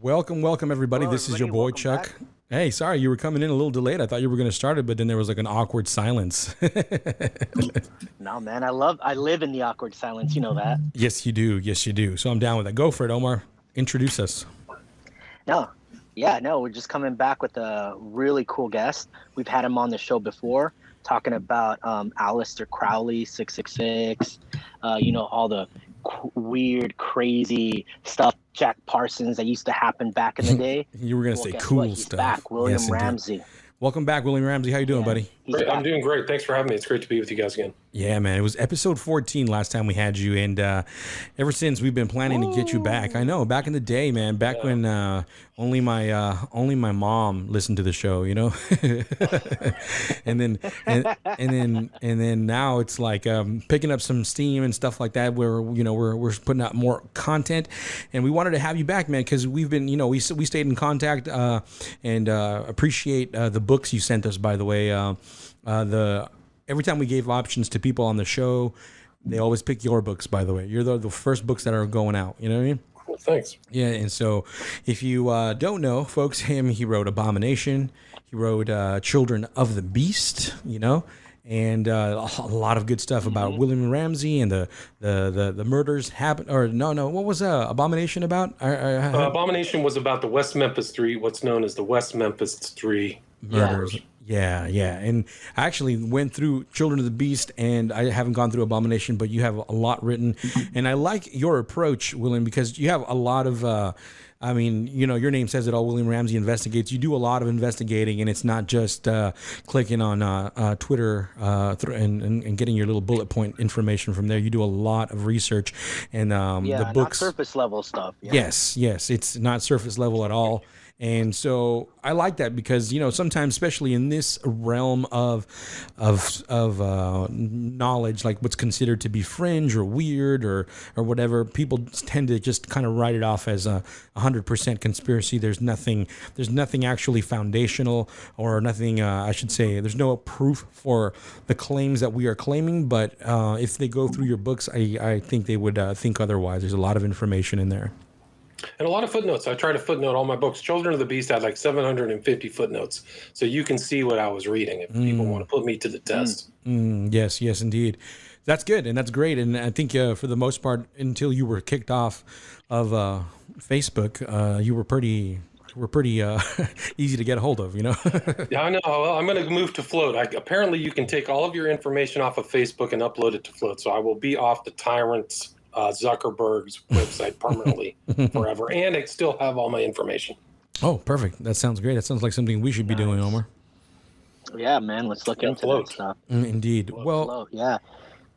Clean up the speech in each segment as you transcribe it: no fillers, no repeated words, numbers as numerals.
Welcome, everybody. Hello, This is your everybody. boy, Welcome Chuck. back. Hey, sorry, you were coming in a little delayed. I thought you were going to start it, but then there was like an awkward silence. No, man, I live in the awkward silence. You know that. Yes, you do. Yes, you do. So I'm down with that. Go for it, Omar. Introduce us. No, yeah, no, we're just coming back with a really cool guest. We've had him on the show before, talking about Aleister Crowley, 666. All the weird, crazy stuff. Jack Parsons that used to happen back in the day. You were going to say guess cool what? He's stuff. back. William Yes, indeed. Ramsey. Welcome back, William Ramsey. How you doing, buddy? He's Great. back. I'm doing great. Thanks for having me. It's great to be with you guys again. Yeah, man. It was episode 14 last time we had you, and ever since we've been planning to get you back. I know, back in the day, man. Back when only my mom listened to the show, you know. and then now it's like picking up some steam and stuff like that. Where we're putting out more content, and we wanted to have you back, man, because we've been we stayed in contact and appreciate the books you sent us. By the way, every time we gave options to people on the show, they always pick your books, by the way. You're the first books that are going out. You know what I mean? Well, thanks. Yeah, and so if you don't know, folks, he wrote Abomination. He wrote Children of the Beast, and a lot of good stuff about William Ramsey and the murders happen. Or no, what was Abomination about? Abomination was about the West Memphis Three, what's known as the West Memphis Three murders. Yeah. And I actually went through Children of the Beast, and I haven't gone through Abomination, but you have a lot written. And I like your approach, William, because you have a lot of, your name says it all, William Ramsey Investigates. You do a lot of investigating, and it's not just clicking on Twitter and getting your little bullet point information from there. You do a lot of research, and the books. Not surface level stuff. Yeah. Yes, it's not surface level at all. And so I like that because, sometimes, especially in this realm of knowledge, like what's considered to be fringe or weird or whatever, people tend to just kind of write it off as a 100% conspiracy. There's nothing actually foundational, or nothing, I should say, there's no proof for the claims that we are claiming. But if they go through your books, I think they would think otherwise. There's a lot of information in there. And a lot of footnotes. I try to footnote all my books. Children of the Beast had like 750 footnotes. So you can see what I was reading if people want to put me to the test. Yes, indeed. That's good, and that's great. And I think for the most part, until you were kicked off of Facebook, you were pretty easy to get a hold of, Yeah, I know. Well, I'm going to move to Float. Apparently, you can take all of your information off of Facebook and upload it to Float. So I will be off the tyrant's Zuckerberg's website permanently forever, and I still have all my information. Oh, perfect. That sounds great. That sounds like something we should be doing, Omar. Yeah, man. Let's look into that stuff. Indeed. Float, yeah.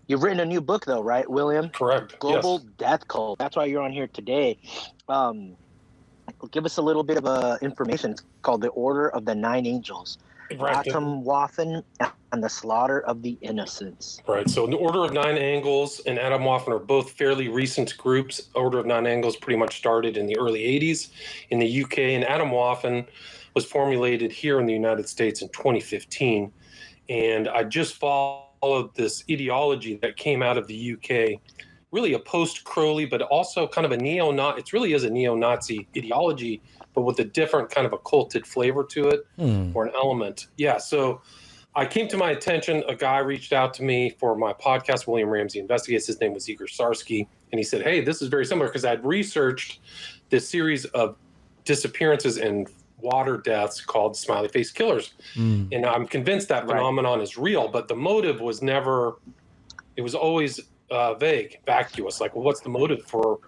You've written a new book, though, right, William? Correct. Global Death Cult. That's why you're on here today. Give us a little bit of information. It's called The Order of the Nine Angels. Right. Atomwaffen and the Slaughter of the Innocents. Right. So the Order of Nine Angles and Atomwaffen are both fairly recent groups. Order of Nine Angles pretty much started in the early 80s in the UK, and Atomwaffen was formulated here in the United States in 2015. And I just followed this ideology that came out of the UK, really a post-Crowley, but also kind of a neo-Nazi. It really is a neo-Nazi ideology, but with a different kind of occulted flavor to it, or an element. Yeah, so I came to my attention, a guy reached out to me for my podcast, William Ramsey Investigates. His name was Igor Sarsky, and he said, hey, this is very similar, because I'd researched this series of disappearances and water deaths called Smiley Face Killers. And I'm convinced that phenomenon is real, but the motive was never, it was always vague, vacuous. Like, well, what's the motive for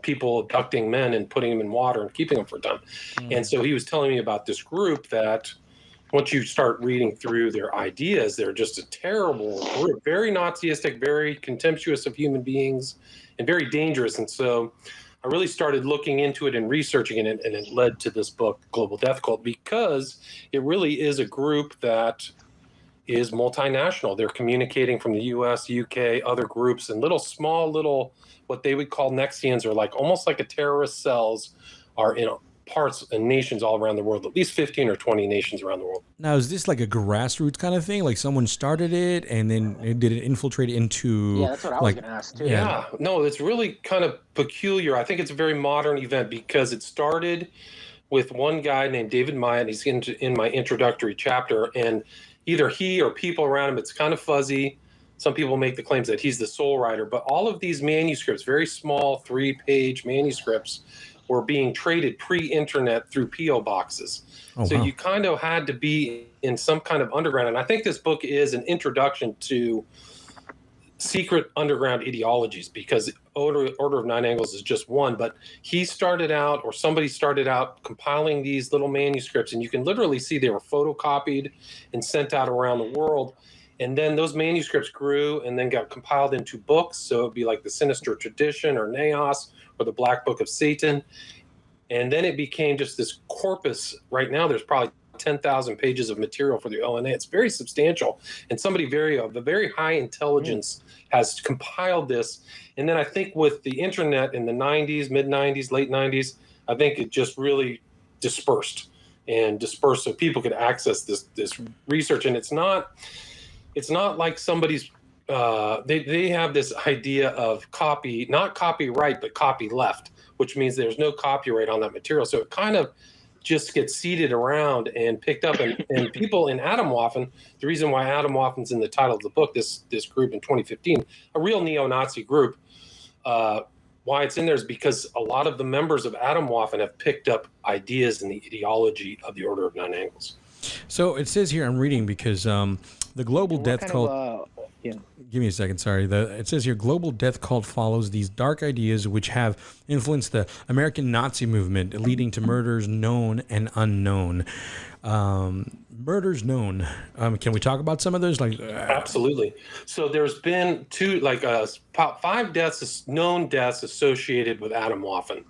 people abducting men and putting them in water and keeping them for a time? And so he was telling me about this group that once you start reading through their ideas, they're just a terrible group, very Nazistic, very contemptuous of human beings, and very dangerous. And so I really started looking into it and researching it, and it led to this book, Global Death Cult, because it really is a group that is multinational. They're communicating from the US, UK, other groups, and small little, what they would call Nexians, or like almost like a terrorist cells, are in parts and nations all around the world, at least 15 or 20 nations around the world. Now, is this like a grassroots kind of thing? Like someone started it and then did it infiltrate into? Yeah, that's what I was going to ask too. Yeah, no, it's really kind of peculiar. I think it's a very modern event because it started with one guy named David Myatt. He's in my introductory chapter, and either he or people around him, it's kind of fuzzy. Some people make the claims that he's the sole writer, but all of these manuscripts, very small 3-page manuscripts, were being traded pre-internet through P.O. boxes. So wow. You kind of had to be in some kind of underground. And I think this book is an introduction to secret underground ideologies, because Order of Nine Angles is just one, but he started out, or somebody started out, compiling these little manuscripts, and you can literally see they were photocopied and sent out around the world. And then those manuscripts grew and then got compiled into books. So it'd be like the Sinister Tradition or Naos or the Black Book of Satan. And then it became just this corpus. Right now, there's probably 10,000 pages of material for the ONA. It's very substantial. And somebody of a very high intelligence has compiled this. And then I think with the internet in the 90s, mid 90s, late 90s, I think it just really dispersed so people could access this research. And it's not like somebody's they have this idea of not copyright, but copy left, which means there's no copyright on that material. So it kind of just gets seeded around and picked up. And people in Atomwaffen, the reason why Atomwaffen's in the title of the book, this group in 2015, a real neo-Nazi group, why it's in there is because a lot of the members of Atomwaffen have picked up ideas in the ideology of the Order of Nine Angles. So it says here, I'm reading because the global death cult. Give me a second. Sorry. It says here, global death cult follows these dark ideas which have influenced the American Nazi movement, leading to murders known and unknown. Murders known. Can we talk about some of those? Absolutely. So there's been 5 known deaths associated with Atomwaffen.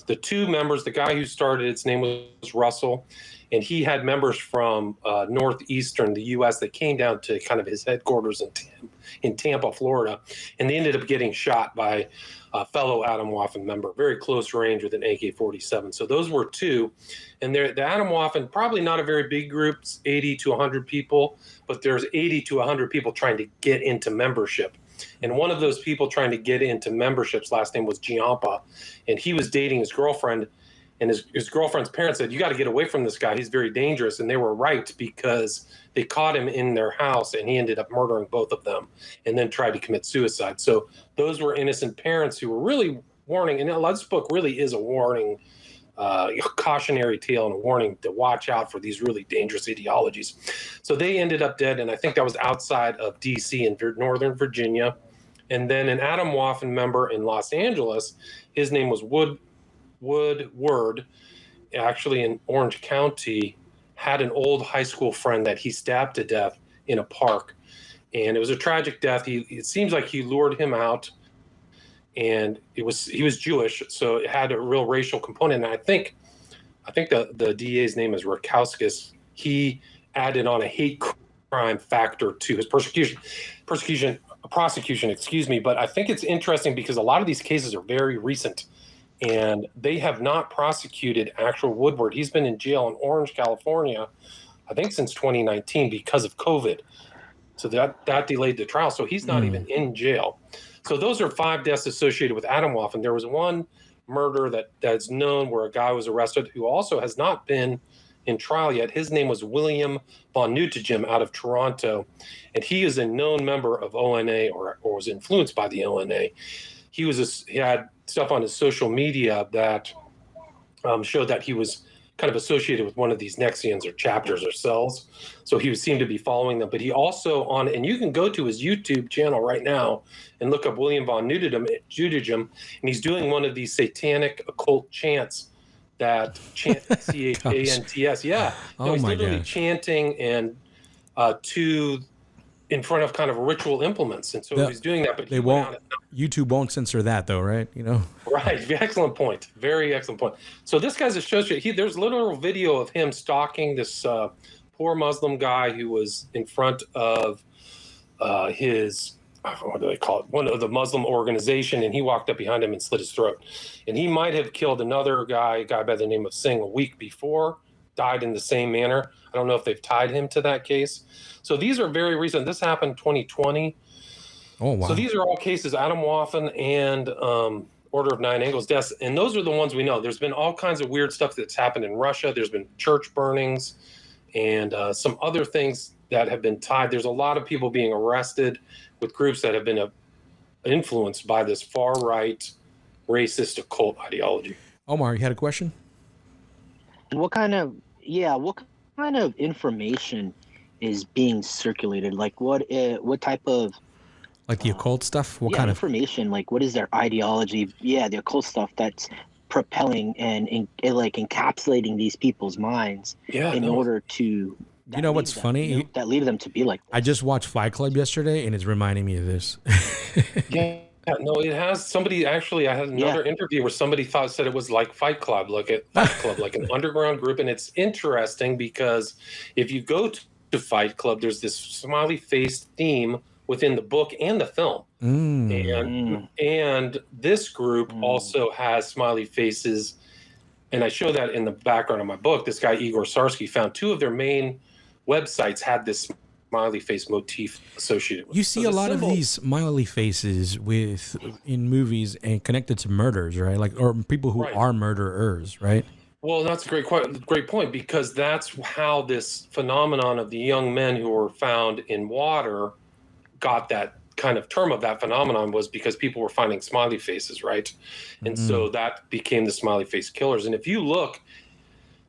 The 2 members, the guy who started, its name was Russell, and he had members from northeastern the U.S. that came down to kind of his headquarters in Tampa, Florida, and they ended up getting shot by a fellow Atomwaffen member, very close range with an AK-47. So those were 2. And the Atomwaffen, probably not a very big group, 80 to 100 people, but there's 80 to 100 people trying to get into membership. And one of those people trying to get into membership's last name was Giampa, and he was dating his girlfriend. And his girlfriend's parents said, "You got to get away from this guy. He's very dangerous." And they were right, because they caught him in their house and he ended up murdering both of them and then tried to commit suicide. So those were innocent parents who were really warning. And this book really is a warning, a cautionary tale and a warning to watch out for these really dangerous ideologies. So they ended up dead. And I think that was outside of D.C. in Northern Virginia. And then an Atomwaffen member in Los Angeles, his name was Woodward, actually in Orange County, had an old high school friend that he stabbed to death in a park. And it was a tragic death. It seems like he lured him out, and he was Jewish, so it had a real racial component. And I think the DA's name is Rakowskis. He added on a hate crime factor to his prosecution, excuse me. But I think it's interesting because a lot of these cases are very recent, and they have not prosecuted actual Woodward. He's been in jail in Orange, California, I think since 2019 because of COVID. So that delayed the trial. So he's not even in jail. So those are 5 deaths associated with Atomwaffen. There was one murder that's known where a guy was arrested who also has not been in trial yet. His name was William von Neutegem out of Toronto, and he is a known member of ONA or was influenced by the ONA. He had stuff on his social media that showed that he was kind of associated with one of these Nexians or chapters or cells. So he seemed to be following them. But he also and you can go to his YouTube channel right now and look up William von Neutegem, and he's doing one of these satanic occult chants that chant C-H-A-N-T-S. Yeah. He's literally chanting and in front of kind of ritual implements. And so he's doing that, but YouTube won't censor that though, right? Right. Excellent point. Very excellent point. So this guy's there's literal video of him stalking this poor Muslim guy who was in front of what do they call it? One of the Muslim organization, and he walked up behind him and slit his throat. And he might have killed another guy by the name of Singh a week before, died in the same manner. I don't know if they've tied him to that case. So these are very recent. This happened 2020. Oh, wow. So these are all cases, Adam Waffen and Order of Nine Angles deaths. And those are the ones we know. There's been all kinds of weird stuff that's happened in Russia. There's been church burnings and some other things that have been tied. There's a lot of people being arrested with groups that have been influenced by this far-right racist occult ideology. Omar, you had a question? What kind of information is being circulated? Like what type of like the occult stuff? What kind of information? Like what is their ideology? Yeah, the occult stuff that's propelling and like encapsulating these people's minds in order to. You know what's funny? That lead them to be like this. I just watched Fight Club yesterday, and it's reminding me of this. Yeah, no, it has. Somebody actually, I had another interview where somebody said it was like Fight Club, like an underground group, and it's interesting because if you go to Fight Club, there's this smiley face theme within the book and the film, and this group also has smiley faces, and I show that in the background of my book. This guy Igor Sarsky found two of their main websites had this smiley face motif associated with it. You see a lot of these smiley faces in movies and connected to murders, right? Like, or people who are murderers, right? Well, that's a great point, because that's how this phenomenon of the young men who were found in water got that kind of term of that phenomenon, was because people were finding smiley faces, right? And so that became the smiley face killers. And if you look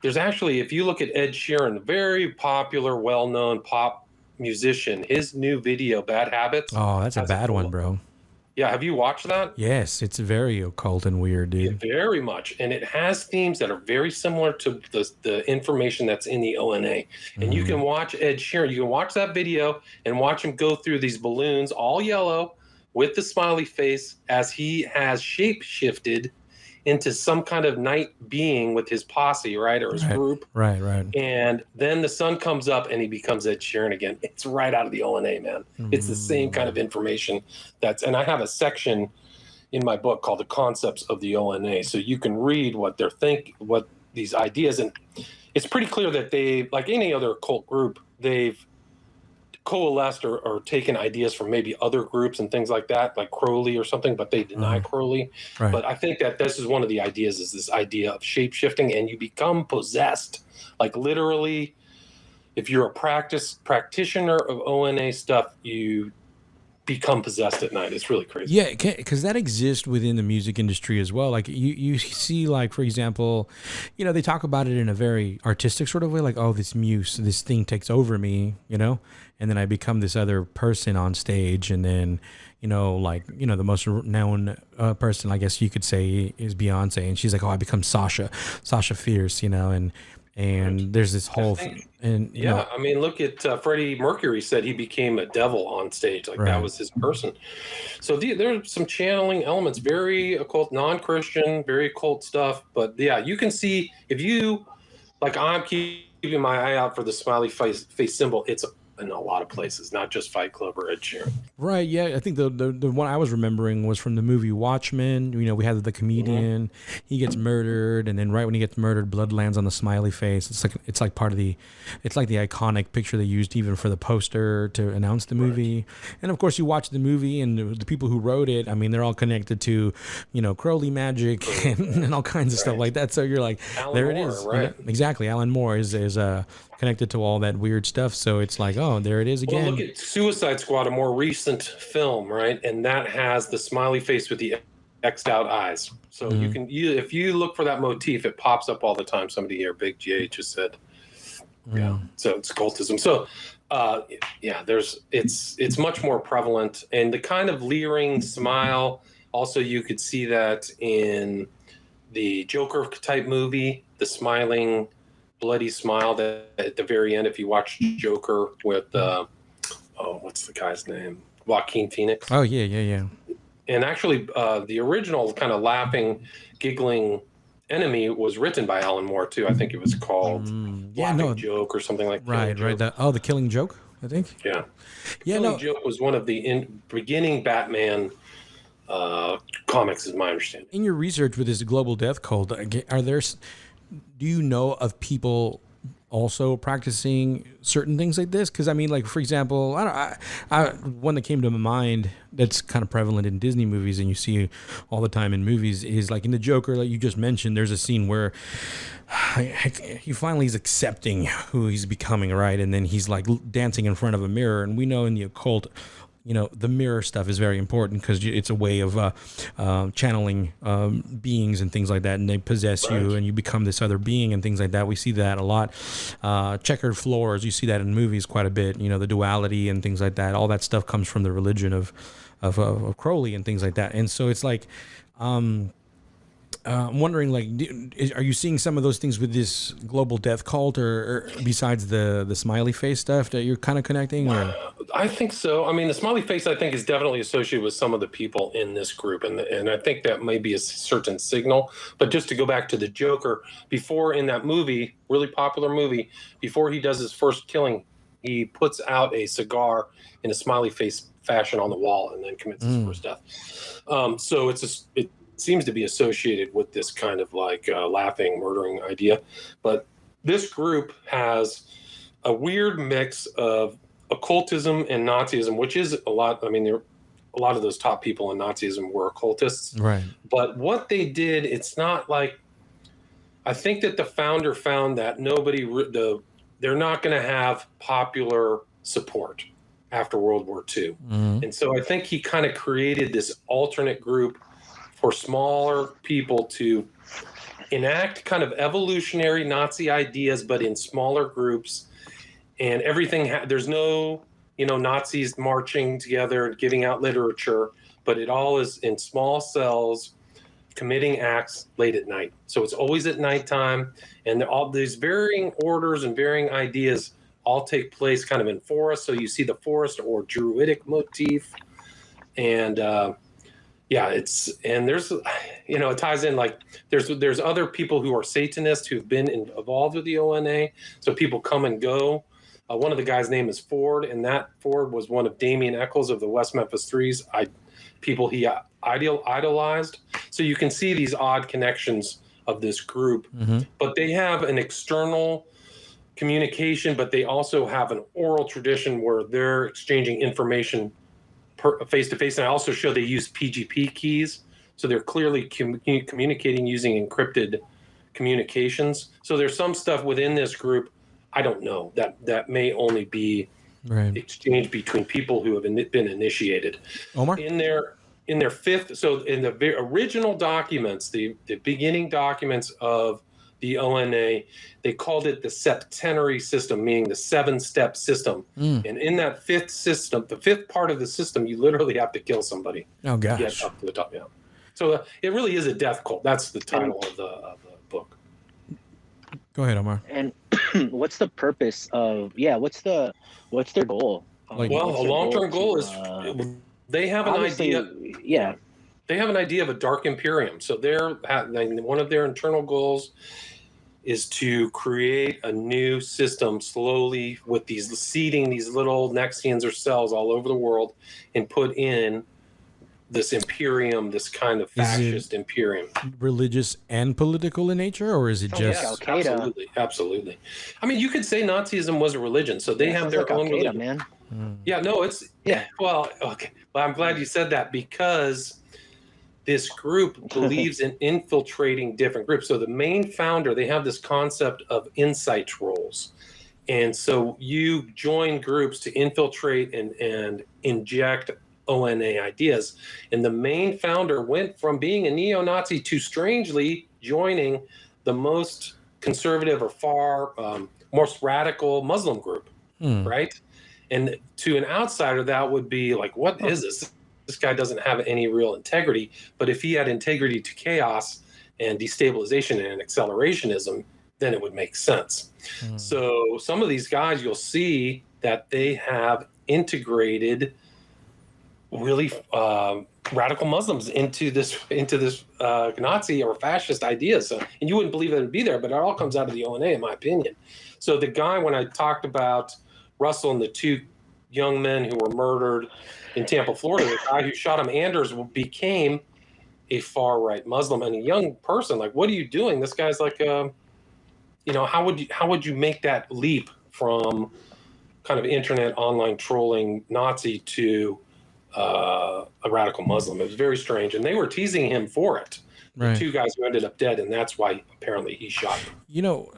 at Ed Sheeran, very popular, well-known pop musician, his new video, Bad Habits. Oh, that's a bad one, bro. Yeah, have you watched that? Yes, it's very occult and weird, dude. Yeah, very much. And it has themes that are very similar to the information that's in the ONA. And you can watch Ed Sheeran, you can watch that video and watch him go through these balloons, all yellow, with the smiley face, as he has shape-shifted into some kind of night being with his posse, right, or his group. Right. And then the sun comes up and he becomes Ed Sheeran again. It's right out of the ONA, man. It's the same kind of information and I have a section in my book called The Concepts of the ONA. So you can read what these ideas, and it's pretty clear that they, like any other occult group, they've coalesced or taken ideas from maybe other groups and things like that, like Crowley or something, but they deny Crowley. Right. But I think that this is one of the ideas, is this idea of shape-shifting, and you become possessed. Like literally, if you're a practitioner of ONA stuff, you become possessed at night. It's really crazy. Yeah, because that exists within the music industry as well. Like you see, like, for example, they talk about it in a very artistic sort of way, like, oh, this thing takes over me, and then I become this other person on stage, and then the most known person, I guess you could say, is Beyonce, and she's like, oh, I become Sasha Fierce, and there's this whole thing. And I mean, look at Freddie Mercury said he became a devil on stage, like that was his person. So there's some channeling elements, very occult, non-Christian, very occult stuff. But yeah, you can see, if you, like, I'm keeping my eye out for the smiley face symbol. It's in a lot of places, not just Fight Club or Ed Sheeran. Right. Yeah. I think the one I was remembering was from the movie Watchmen. We had the comedian, he gets murdered, and then right when he gets murdered, blood lands on the smiley face. It's like part of the iconic picture they used even for the poster to announce the movie. Right. And of course you watch the movie, and the people who wrote it, I mean, they're all connected to, Crowley magic and all kinds of stuff like that. So you're like, Alan there Moore, it is. right? Exactly. Alan Moore is connected to all that weird stuff. So it's like, oh, there it is again. Well, look at Suicide Squad, a more recent film, right? And that has the smiley face with the X'd out eyes. So if you look for that motif, it pops up all the time. Somebody here, Big J, just said, so it's occultism. So it's much more prevalent, and the kind of leering smile. Also, you could see that in the Joker type movie, the smiling, bloody smile that at the very end, if you watch Joker with what's the guy's name, Joaquin Phoenix. Oh yeah. And actually the original kind of laughing, giggling enemy was written by Alan Moore too. I think it was called Laughing Joke or something like that. Right. The Killing Joke. I think. Yeah. Yeah, Killing no. Joke was one of the beginning Batman comics, is my understanding. In your research with this global death cult, do you know of people also practicing certain things like this? Because I mean, like for example, one that came to my mind that's kind of prevalent in Disney movies, and you see all the time in movies, is like in the Joker, like you just mentioned. There's a scene where he finally is accepting who he's becoming, right? And then he's like dancing in front of a mirror, and we know in the occult, you know, the mirror stuff is very important because it's a way of channeling beings and things like that, and they possess you and you become this other being and things like that. We see that a lot. Checkered floors, you see that in movies quite a bit, you know, the duality and things like that. All that stuff comes from the religion of Crowley and things like that. And so it's like, I'm wondering, like, are you seeing some of those things with this global death cult, or besides the smiley face stuff that you're kind of connecting? Or? I think so. I mean, the smiley face, I think, is definitely associated with some of the people in this group, and I think that may be a certain signal. But just to go back to the Joker, before in that movie, really popular movie, before he does his first killing, he puts out a cigar in a smiley face fashion on the wall and then commits his first death. So it seems to be associated with this kind of like laughing, murdering idea. But this group has a weird mix of occultism and Nazism, which is a lot. I mean, a lot of those top people in Nazism were occultists. Right. But what they did, it's not like, I think that the founder found that they're not going to have popular support after World War II. Mm-hmm. And so I think he kind of created this alternate group for smaller people to enact kind of evolutionary Nazi ideas, but in smaller groups. And everything, there's no, Nazis marching together and giving out literature, but it all is in small cells, committing acts late at night. So it's always at nighttime, and all these varying orders and varying ideas all take place kind of in forests. So you see the forest or druidic motif, and there's, it ties in, like there's other people who are Satanists who've been involved with the ONA. So people come and go. One of the guys' name is Ford, and that Ford was one of Damien Eccles of the West Memphis Threes, people he idolized. So you can see these odd connections of this group, but they have an external communication, but they also have an oral tradition where they're exchanging information face to face. And I also show they use PGP keys, so they're clearly communicating using encrypted communications. So there's some stuff within this group I don't know that may only be exchanged between people who have been initiated. Omar? In their fifth, so in the original documents, the beginning documents of the ONA, they called it the septenary system, meaning the 7-step system. And in that fifth system, the fifth part of the system, you literally have to kill somebody. Oh gosh! To get up to the top. Yeah. So it really is a death cult. That's the title of the book. Go ahead, Omar. And what's the purpose of? What's their goal? A long-term goal is they have an idea. Yeah. They have an idea of a dark imperium. So one of their internal goals is to create a new system slowly with seeding these little Nexians or cells all over the world and put in this imperium, this kind of fascist imperium. Religious and political in nature, or is it just Al-Qaeda? Absolutely. I mean, you could say Nazism was a religion, so they have their own Al-Qaeda, religion. Man. Yeah, no, it's Well, okay. Well, I'm glad you said that, because this group believes in infiltrating different groups. So the main founder, they have this concept of insight roles. And so you join groups to infiltrate and inject ONA ideas. And the main founder went from being a neo-Nazi to strangely joining the most conservative or far most radical Muslim group, right? And to an outsider, that would be like, what is this? This guy doesn't have any real integrity. But if he had integrity to chaos and destabilization and accelerationism, then it would make sense. So some of these guys, you'll see that they have integrated really radical Muslims into this Nazi or fascist ideas. So, and you wouldn't believe that it would be there, but it all comes out of the ONA, in my opinion. So the guy, when I talked about Russell and the two young men who were murdered in Tampa, Florida. The guy who shot him, Anders, became a far right Muslim, and a young person. Like, what are you doing? This guy's like, how would you make that leap from kind of internet online trolling Nazi to a radical Muslim? It was very strange, and they were teasing him for it. Right. The two guys who ended up dead, and that's why apparently he shot them.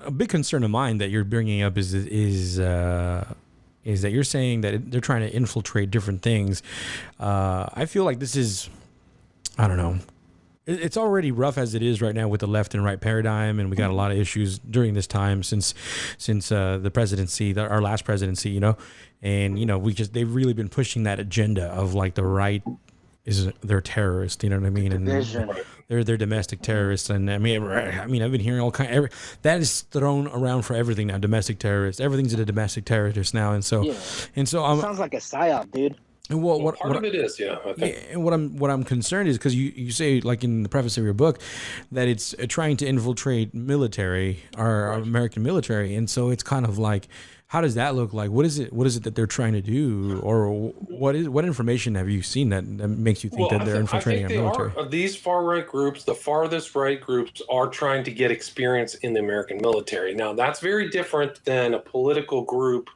A big concern of mine that you're bringing up is that you're saying that they're trying to infiltrate different things. I feel like this is, I don't know. It's already rough as it is right now with the left and right paradigm, and we got a lot of issues during this time since the presidency, our last presidency, and they've really been pushing that agenda of like the right they're terrorists, you know what I mean? And they're domestic terrorists, and I mean I've been hearing all that is thrown around for everything now. Domestic terrorists, everything's a domestic terrorist now, and so sounds like a psyop, dude. And part of it is, I think. Yeah, and what I'm concerned is because you say, like in the preface of your book, that it's trying to infiltrate our American military, and so it's kind of like, how does that look like? What is it that they're trying to do, or what information have you seen that makes you think that they're infiltrating our military? These far right groups, the farthest right groups, are trying to get experience in the American military. Now, that's very different than a political group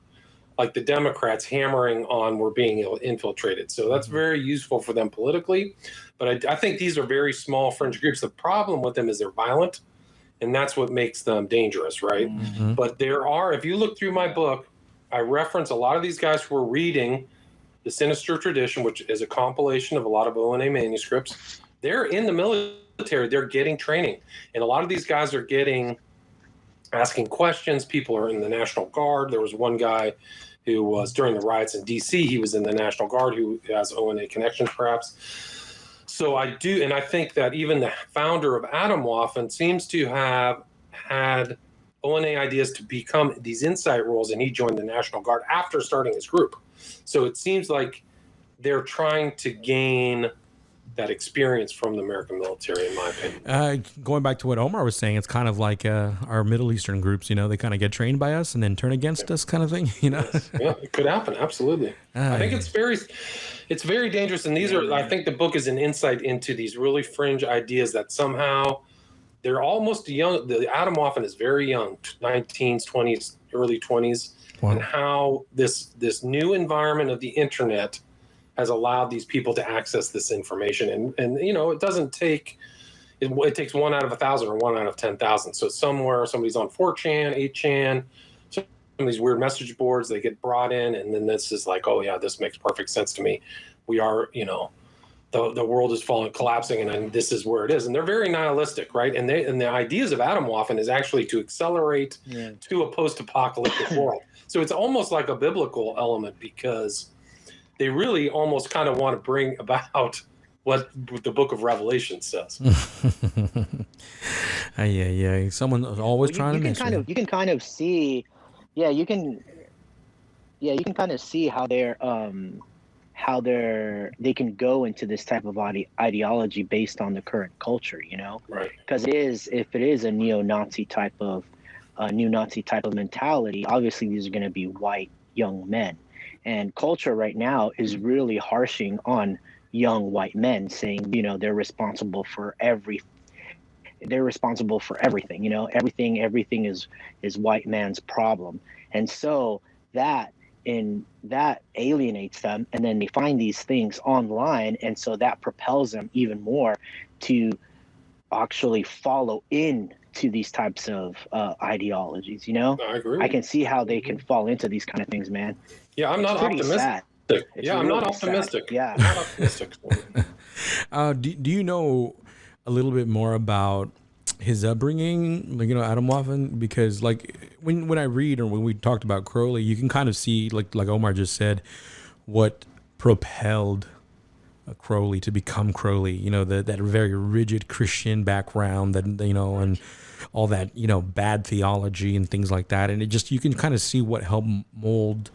like the Democrats hammering on we're being infiltrated. So that's very useful for them politically. But I think these are very small fringe groups. The problem with them is they're violent, and that's what makes them dangerous, right? Mm-hmm. But if you look through my book, I reference a lot of these guys who are reading the Sinister Tradition, which is a compilation of a lot of ONA manuscripts. They're in the military. They're getting training. And a lot of these guys are asking questions. People are in the National Guard. There was one guy who was during the riots in D.C. He was in the National Guard, who has ONA connections, perhaps. So I do, and I think that even the founder of Atomwaffen seems to have had ONA ideas to become these insight roles, and he joined the National Guard after starting his group. So it seems like they're trying to gain that experience from the American military, in my opinion. Going back to what Omar was saying, it's kind of like our Middle Eastern groups, they kind of get trained by us and then turn against us kind of thing, Yes. Yeah, it could happen. Absolutely. I think it's very dangerous. And I think the book is an insight into these really fringe ideas that somehow they're almost young. The Atomwaffen is very young, 19s, 20s, early 20s. Wow. And how this new environment of the internet has allowed these people to access this information. And it doesn't take, it takes 1 out of 1,000 or 1 out of 10,000. So somewhere somebody's on 4chan, 8chan, some of these weird message boards, they get brought in, and then this is like, oh yeah, this makes perfect sense to me. We are, the world is collapsing, and this is where it is. And they're very nihilistic, right? And the ideas of Atomwaffen is actually to accelerate to a post-apocalyptic world. So it's almost like a biblical element, because they really almost kind of want to bring about what the book of Revelation says. Yeah. Someone's always trying to mention. You can kind of see, you can kind of see how they can go into this type of ideology based on the current culture, Right. Because if it is a neo-Nazi type of new Nazi type of mentality, obviously these are going to be white young men. And culture right now is really harshing on young white men, saying, they're responsible for everything. Everything is white man's problem. And so that alienates them, and then they find these things online, and so that propels them even more to actually follow into these types of ideologies. I agree. I can see how they can fall into these kind of things, man. Yeah, I'm not optimistic. I'm not optimistic. Sad. Yeah, I'm not optimistic. Do you know a little bit more about his upbringing, Atomwaffen? Because when I read, or when we talked about Crowley, you can kind of see, like Omar just said, what propelled Crowley to become Crowley. That very rigid Christian background, that and all that bad theology and things like that, and you can kind of see what helped mold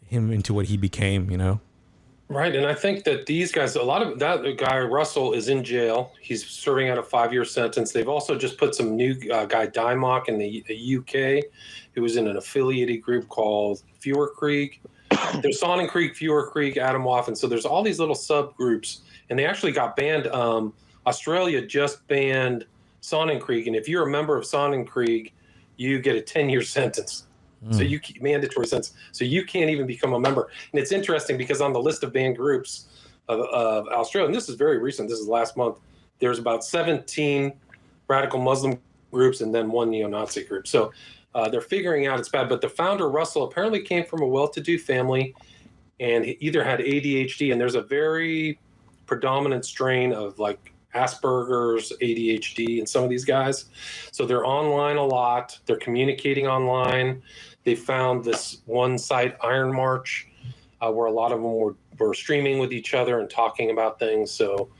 him into what he became. Right, and I think that these guys, a lot of that guy Russell is in jail. He's serving out a 5-year sentence. They've also just put some new guy Dymock in the UK, who was in an affiliated group called Fewer Creek. There's Sonning Creek, Fewer Creek, Adamwaffen. So there's all these little subgroups, and they actually got banned. Australia just banned Sonning Creek, and if you're a member of Sonning Creek, you get a 10-year sentence. So you mandatory sentence. So you can't even become a member. And it's interesting because on the list of banned groups of Australia, and this is very recent, this is last month, there's about 17 radical Muslim groups and then one neo-Nazi group. So they're figuring out it's bad. But the founder, Russell, apparently came from a well-to-do family, and he either had ADHD, and there's a very predominant strain of like Asperger's, ADHD, and some of these guys. So they're online a lot. They're communicating online. They found this one site, Iron March, where a lot of them were streaming with each other and talking about things. So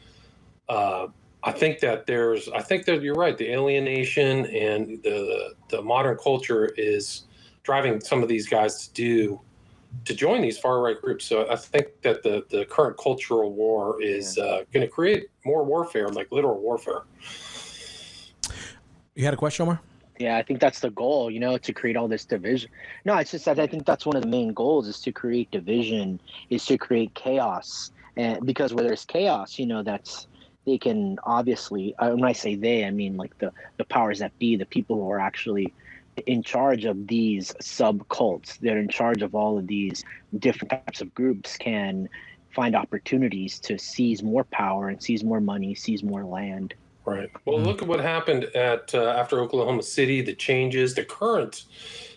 I think that you're right. The alienation and the modern culture is driving some of these guys to join these far right groups. So I think that the current cultural war is going to create more warfare, like literal warfare. You had a question, Omar? Yeah, I think that's the goal, to create all this division. No, it's just that I think that's one of the main goals, is to create division, is to create chaos. And because where there's chaos, they can obviously, when I say they, I mean like the powers that be, the people who are actually in charge of these subcults, they're in charge of all of these different types of groups, can find opportunities to seize more power and seize more money, seize more land. Right. Well, look at what happened at after Oklahoma City. The changes. The current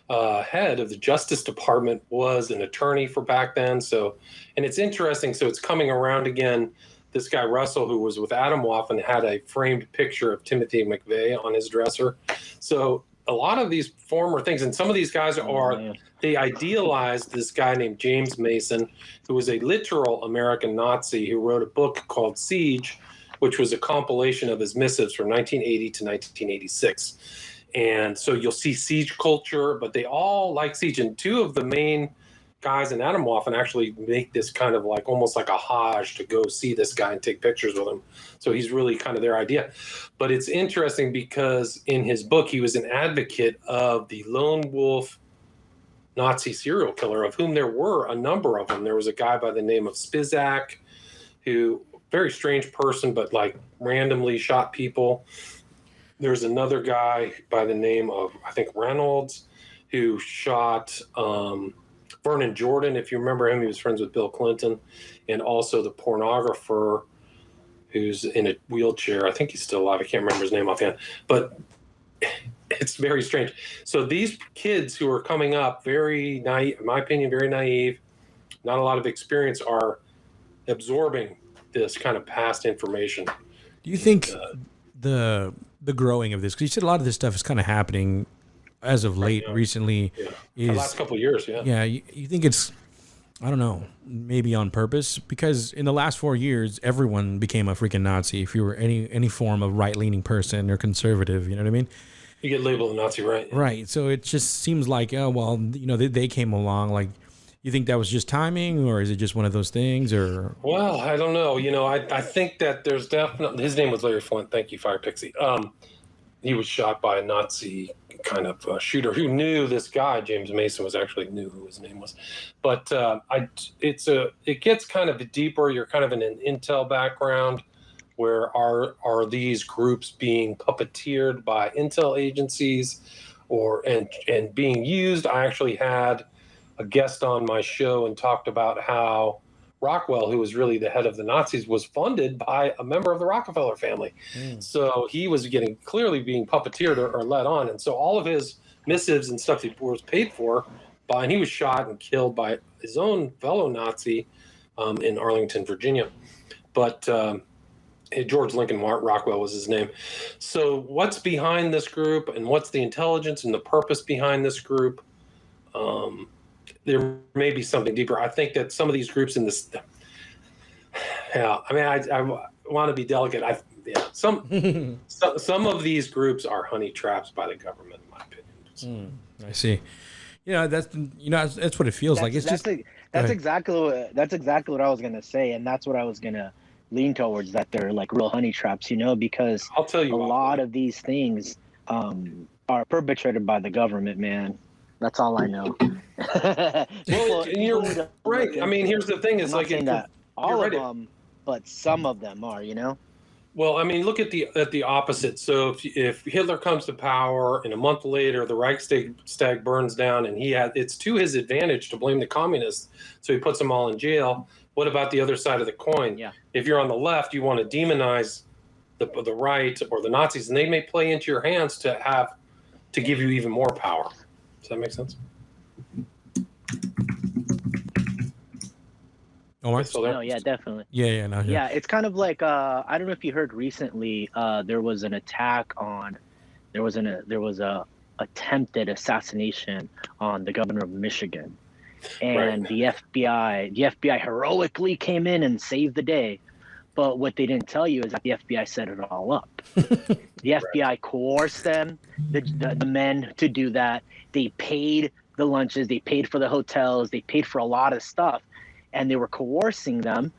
head of the Justice Department was an attorney for back then. So, and it's interesting. So it's coming around again. This guy Russell, who was with Adamwaffen, had a framed picture of Timothy McVeigh on his dresser. So a lot of these former things, and some of these guys they idealized this guy named James Mason, who was a literal American Nazi who wrote a book called Siege, which was a compilation of his missives from 1980 to 1986. And so you'll see siege culture, but they all like siege. And two of the main guys in Adamwaffen actually make this kind of like almost like a Hajj to go see this guy and take pictures with him. So he's really kind of their idea. But it's interesting because in his book, he was an advocate of the lone wolf Nazi serial killer, of whom there were a number of them. There was a guy by the name of Spizak, who very strange person, but like randomly shot people. There's another guy by the name of, I think, Reynolds, who shot Vernon Jordan. If you remember him, he was friends with Bill Clinton, and also the pornographer who's in a wheelchair. I think he's still alive. I can't remember his name offhand, but it's very strange. So these kids who are coming up, very naive, in my opinion, very naive, not a lot of experience, are absorbing this kind of past information. Do you think the growing of this, because you said a lot of this stuff is kind of happening as of late, recently, the last couple of years, you think it's, I don't know, maybe on purpose? Because in the last 4 years, everyone became a freaking Nazi. If you were any form of right-leaning person or conservative, you know what I mean? You get labeled a Nazi, right? Right. So it just seems like, they came along. Like, you think that was just timing, or is it just one of those things? Or well, I don't know. I think that there's definitely, his name was Larry Flint. Thank you, Fire Pixie. He was shot by a Nazi kind of shooter who knew this guy. James Mason knew who his name was. But it gets kind of deeper. You're kind of in an intel background. Where are these groups being puppeteered by intel agencies, and being used? I actually had a guest on my show and talked about how Rockwell, who was really the head of the Nazis, was funded by a member of the Rockefeller family. So he was clearly being puppeteered or led on. And so all of his missives and stuff he was paid for by, and he was shot and killed by his own fellow Nazi in Arlington, Virginia. But George Lincoln Rockwell was his name. So what's behind this group, and what's the intelligence and the purpose behind this group? There may be something deeper. I think that some of these groups in this, I want to be delicate. Some of these groups are honey traps by the government, in my opinion. I see. That's what it feels like. It's just That's exactly what I was gonna say, and that's what I was gonna lean towards, that they're like real honey traps, because I'll tell you a lot why. of these things are perpetrated by the government, man. That's all I know. Well, and People you're need to right. look I mean, into here's it. the thing: I'm is not like saying that you're all of right. them, but some of them are. Well, I mean, look at the opposite. So if Hitler comes to power and a month later the Reichstag burns down, and it's to his advantage to blame the communists, so he puts them all in jail. What about the other side of the coin? Yeah. If you're on the left, you want to demonize the right or the Nazis, and they may play into your hands to give you even more power. Does that make sense? Omar? So there. No, yeah, definitely. Yeah, no, yeah. Yeah, it's kind of like I don't know if you heard recently. There was an attack on. There was a attempted assassination on the governor of Michigan, and Right. the FBI heroically came in and saved the day. But what they didn't tell you is that the FBI set it all up. The FBI coerced them, the men, to do that. They paid the lunches, they paid for the hotels, they paid for a lot of stuff, and they were coercing them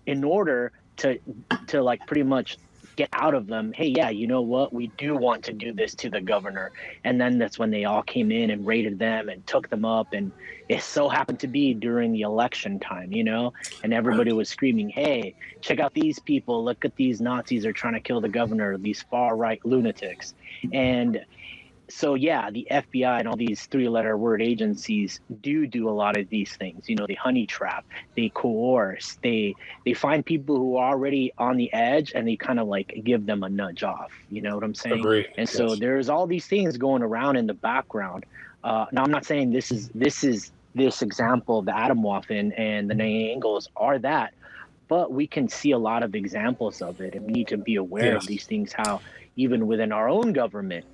in order to like pretty much get out of them, hey, yeah, you know what, we do want to do this to the governor. And then that's when they all came in and raided them and took them up, and it so happened to be during the election time, and everybody was screaming, hey, check out these people, look at these Nazis are trying to kill the governor, these far right lunatics. And so yeah, the FBI and all these three-letter word agencies do a lot of these things. They honey trap, they coerce, they find people who are already on the edge, and they kind of like give them a nudge off. You know what I'm saying? Agree. And so Yes. there's all these things going around in the background. Now I'm not saying this example of the Atomwaffen and the nine angles are that, but we can see a lot of examples of it, and we need to be aware of Yes. these things. How even within our own government,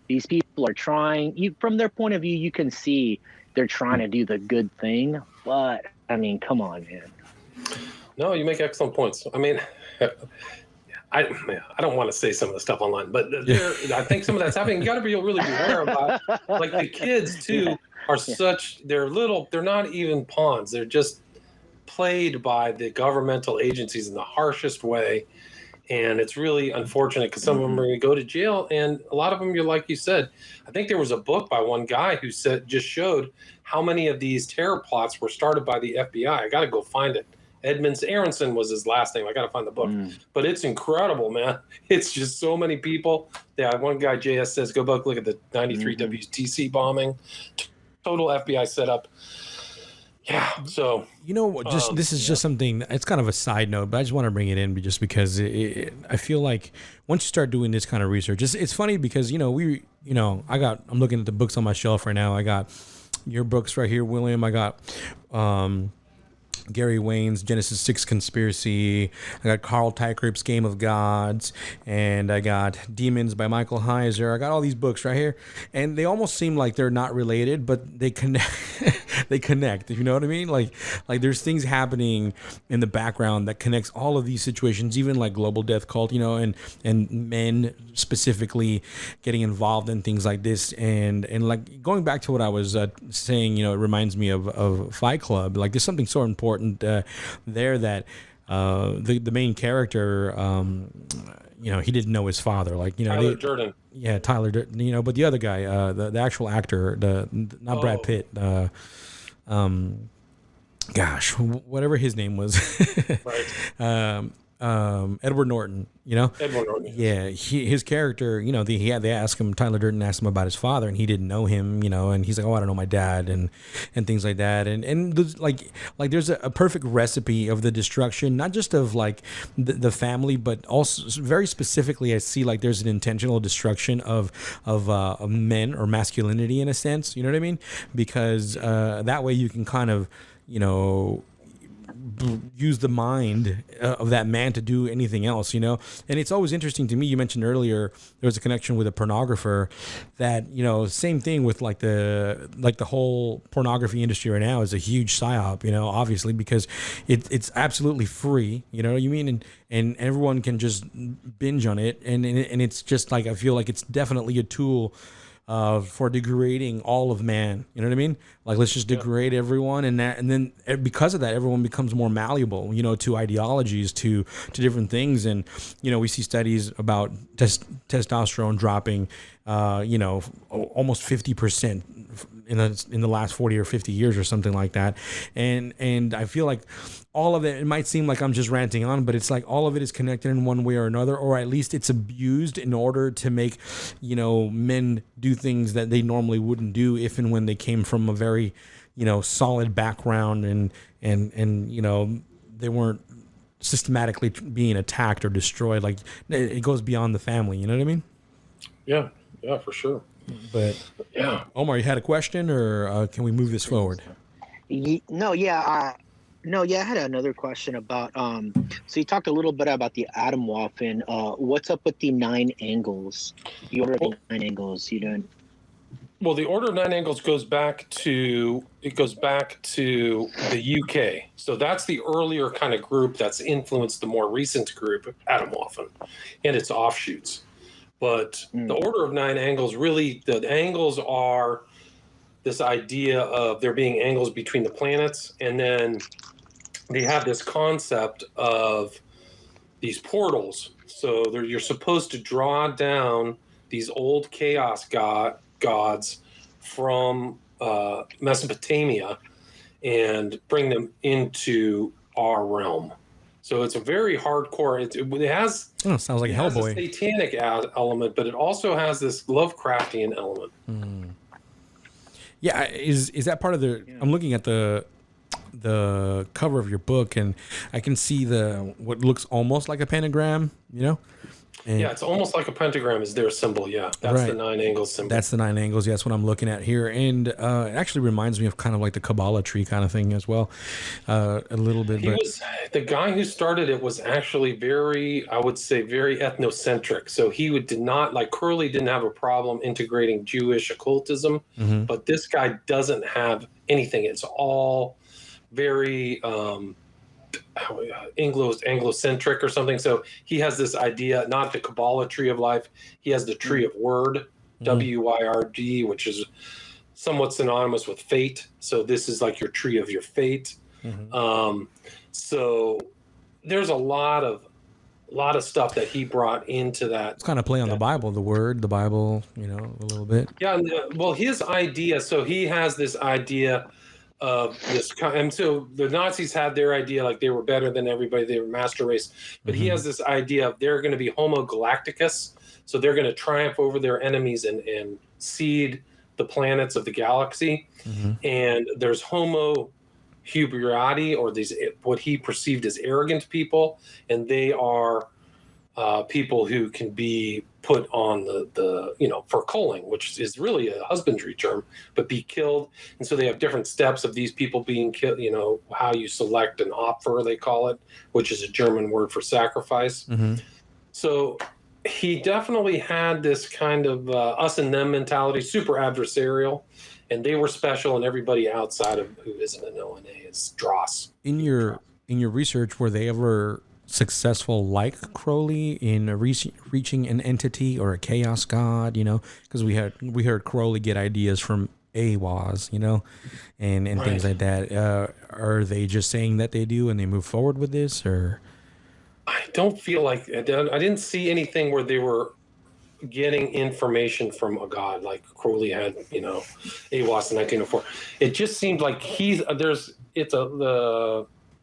these people are trying, from their point of view, you can see they're trying to do the good thing. But I mean, come on, man. No, you make excellent points. I mean, I don't want to say some of the stuff online, but I think some of that's happening. You got to be really aware about, like, the kids too are such, they're not even pawns. They're just played by the governmental agencies in the harshest way. And it's really unfortunate because some of them are going to go to jail, and a lot of them, like you said, I think there was a book by one guy who just showed how many of these terror plots were started by the FBI. I got to go find it. Edmonds Aronson was his last name. I got to find the book, but it's incredible, man. It's just so many people. Yeah, one guy, JS, says go back look at the '93 WTC bombing, total FBI setup. Yeah, so this is just something. It's kind of a side note, but I just want to bring it in just because I feel like once you start doing this kind of research, it's funny because I'm looking at the books on my shelf right now. I got your books right here, William. I got Gary Wayne's Genesis 6 Conspiracy. I got Carl Teichripp's Game of Gods, and I got Demons by Michael Heiser. I got all these books right here, and they almost seem like they're not related, but they connect. They connect, if you know what I mean. Like there's things happening in the background that connects all of these situations, even like global death cult, and men specifically getting involved in things like this, and like going back to what I was saying, it reminds me of Fight Club. Like there's something so important there that the main character, he didn't know his father. Like Tyler Durden. Yeah, Tyler Durden. But the other guy, the actual actor, not Brad Pitt. Gosh, whatever his name was. Right. Edward Norton, Edward Norton. Yeah, his character, they asked him, Tyler Durden asked him about his father, and he didn't know him, and he's like, oh, I don't know my dad, and things like that, and there's a perfect recipe of the destruction, not just of like the family, but also very specifically, I see like there's an intentional destruction of men or masculinity in a sense, you know what I mean? Because that way you can kind of, use the mind of that man to do anything else, and it's always interesting to me. You mentioned earlier there was a connection with a pornographer that, same thing with like the whole pornography industry right now is a huge psyop, obviously because it's absolutely free, you know what you mean? And everyone can just binge on it. And it's just like, I feel like it's definitely a tool for degrading all of man. You know what I mean? Like, let's just degrade everyone, and then because of that, everyone becomes more malleable, to ideologies, to different things. And we see studies about testosterone dropping, almost 50% in the last 40 or 50 years or something like that. And I feel like all of it might seem like I'm just ranting on, but it's like all of it is connected in one way or another, or at least it's abused in order to make, men do things that they normally wouldn't do if and when they came from a very, solid background and they weren't systematically being attacked or destroyed. Like, it goes beyond the family. You know what I mean? Yeah, for sure. But Omar, you had a question, or can we move this forward? I had another question about so you talked a little bit about the Atomwaffen. What's up with the 9 angles? The order of the 9 angles, you don't. Well, the Order of 9 Angles goes back to the UK. So that's the earlier kind of group that's influenced the more recent group, Atomwaffen, and its offshoots. But the Order of 9 Angles, really, the angles are this idea of there being angles between the planets, and then they have this concept of these portals. So you're supposed to draw down these old chaos gods from Mesopotamia and bring them into our realm. So it's a very hardcore. It has sounds like Hellboy. A satanic element, but it also has this Lovecraftian element. Yeah, is that part of the? I'm looking at the cover of your book, and I can see what looks almost like a pentagram. And it's almost like a pentagram is their symbol. Yeah, that's the 9 angles symbol. That's the 9 angles. Yeah, that's what I'm looking at here. And it actually reminds me of kind of like the Kabbalah tree kind of thing as well, a little bit. The guy who started it was actually very ethnocentric. So he did not, like Crowley didn't have a problem integrating Jewish occultism, but this guy doesn't have anything. It's all very Anglo-centric or something. So he has this idea, not the Kabbalah tree of life. He has the tree of word, WYRD, which is somewhat synonymous with fate. So this is like your tree of your fate. So there's a lot of stuff that he brought into that. It's kind of play on the Bible, the word, the Bible, a little bit. Yeah. Well, his idea, so he has this idea of this, and so the Nazis had their idea, like they were better than everybody, they were master race, but he has this idea of they're going to be Homo Galacticus, so they're going to triumph over their enemies and seed the planets of the galaxy. And there's Homo Huberiati, or these what he perceived as arrogant people, and they are people who can be put on the for culling, which is really a husbandry term, but be killed. And so they have different steps of these people being killed, how you select an Opfer, they call it, which is a German word for sacrifice. So he definitely had this kind of us and them mentality, super adversarial, and they were special, and everybody outside of who isn't an ONA is Dross. In your research, were they ever successful like Crowley in reaching an entity or a chaos god? Because we heard Crowley get ideas from AWAS, and things like that. Are they just saying that they do and they move forward with this, or? I don't feel like I didn't see anything where they were getting information from a god like Crowley had, AWAS in 1904. It just seemed like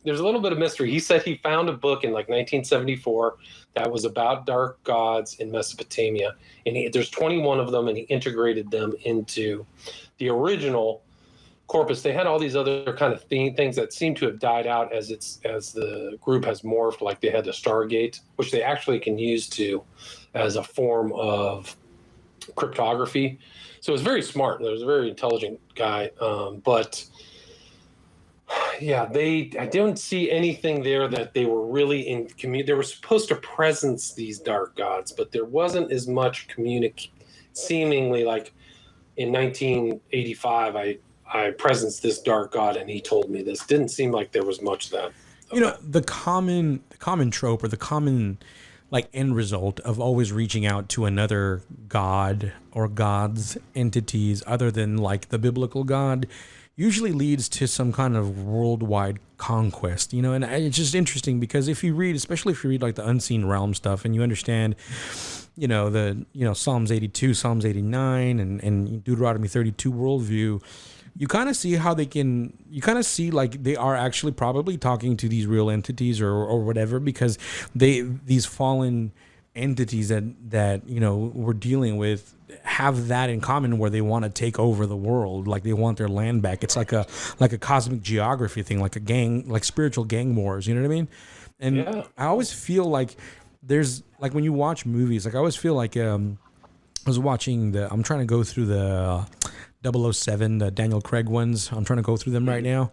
there's a little bit of mystery. He said he found a book in like 1974 that was about dark gods in Mesopotamia, and there's 21 of them, and he integrated them into the original corpus. They had all these other kind of things that seem to have died out as the group has morphed. Like they had the Stargate, which they actually can use as a form of cryptography. So it was very smart. There was a very intelligent guy, but. Yeah, I didn't see anything there that they were really in community. They were supposed to presence these dark gods, but there wasn't as much seemingly like in 1985, I presenced this dark god and he told me this. Didn't seem like there was much of that. The common trope or the common like end result of always reaching out to another god or gods entities other than like the biblical God usually leads to some kind of worldwide conquest, you know. And it's just interesting because if you read, especially if you read like the unseen realm stuff and you understand, you know, Psalms 82, Psalms 89 and Deuteronomy 32 worldview, you kind of see how you kind of see like they are actually probably talking to these real entities or whatever, because these fallen entities that, you know, we're dealing with have that in common where they want to take over the world. Like they want their land back. It's like a cosmic geography thing, like a gang, like spiritual gang wars. You know what I mean? And Yeah. I always feel like there's like when you watch movies, like I always feel like, I was watching I'm trying to go through the 007, the Daniel Craig ones. I'm trying to go through them right now.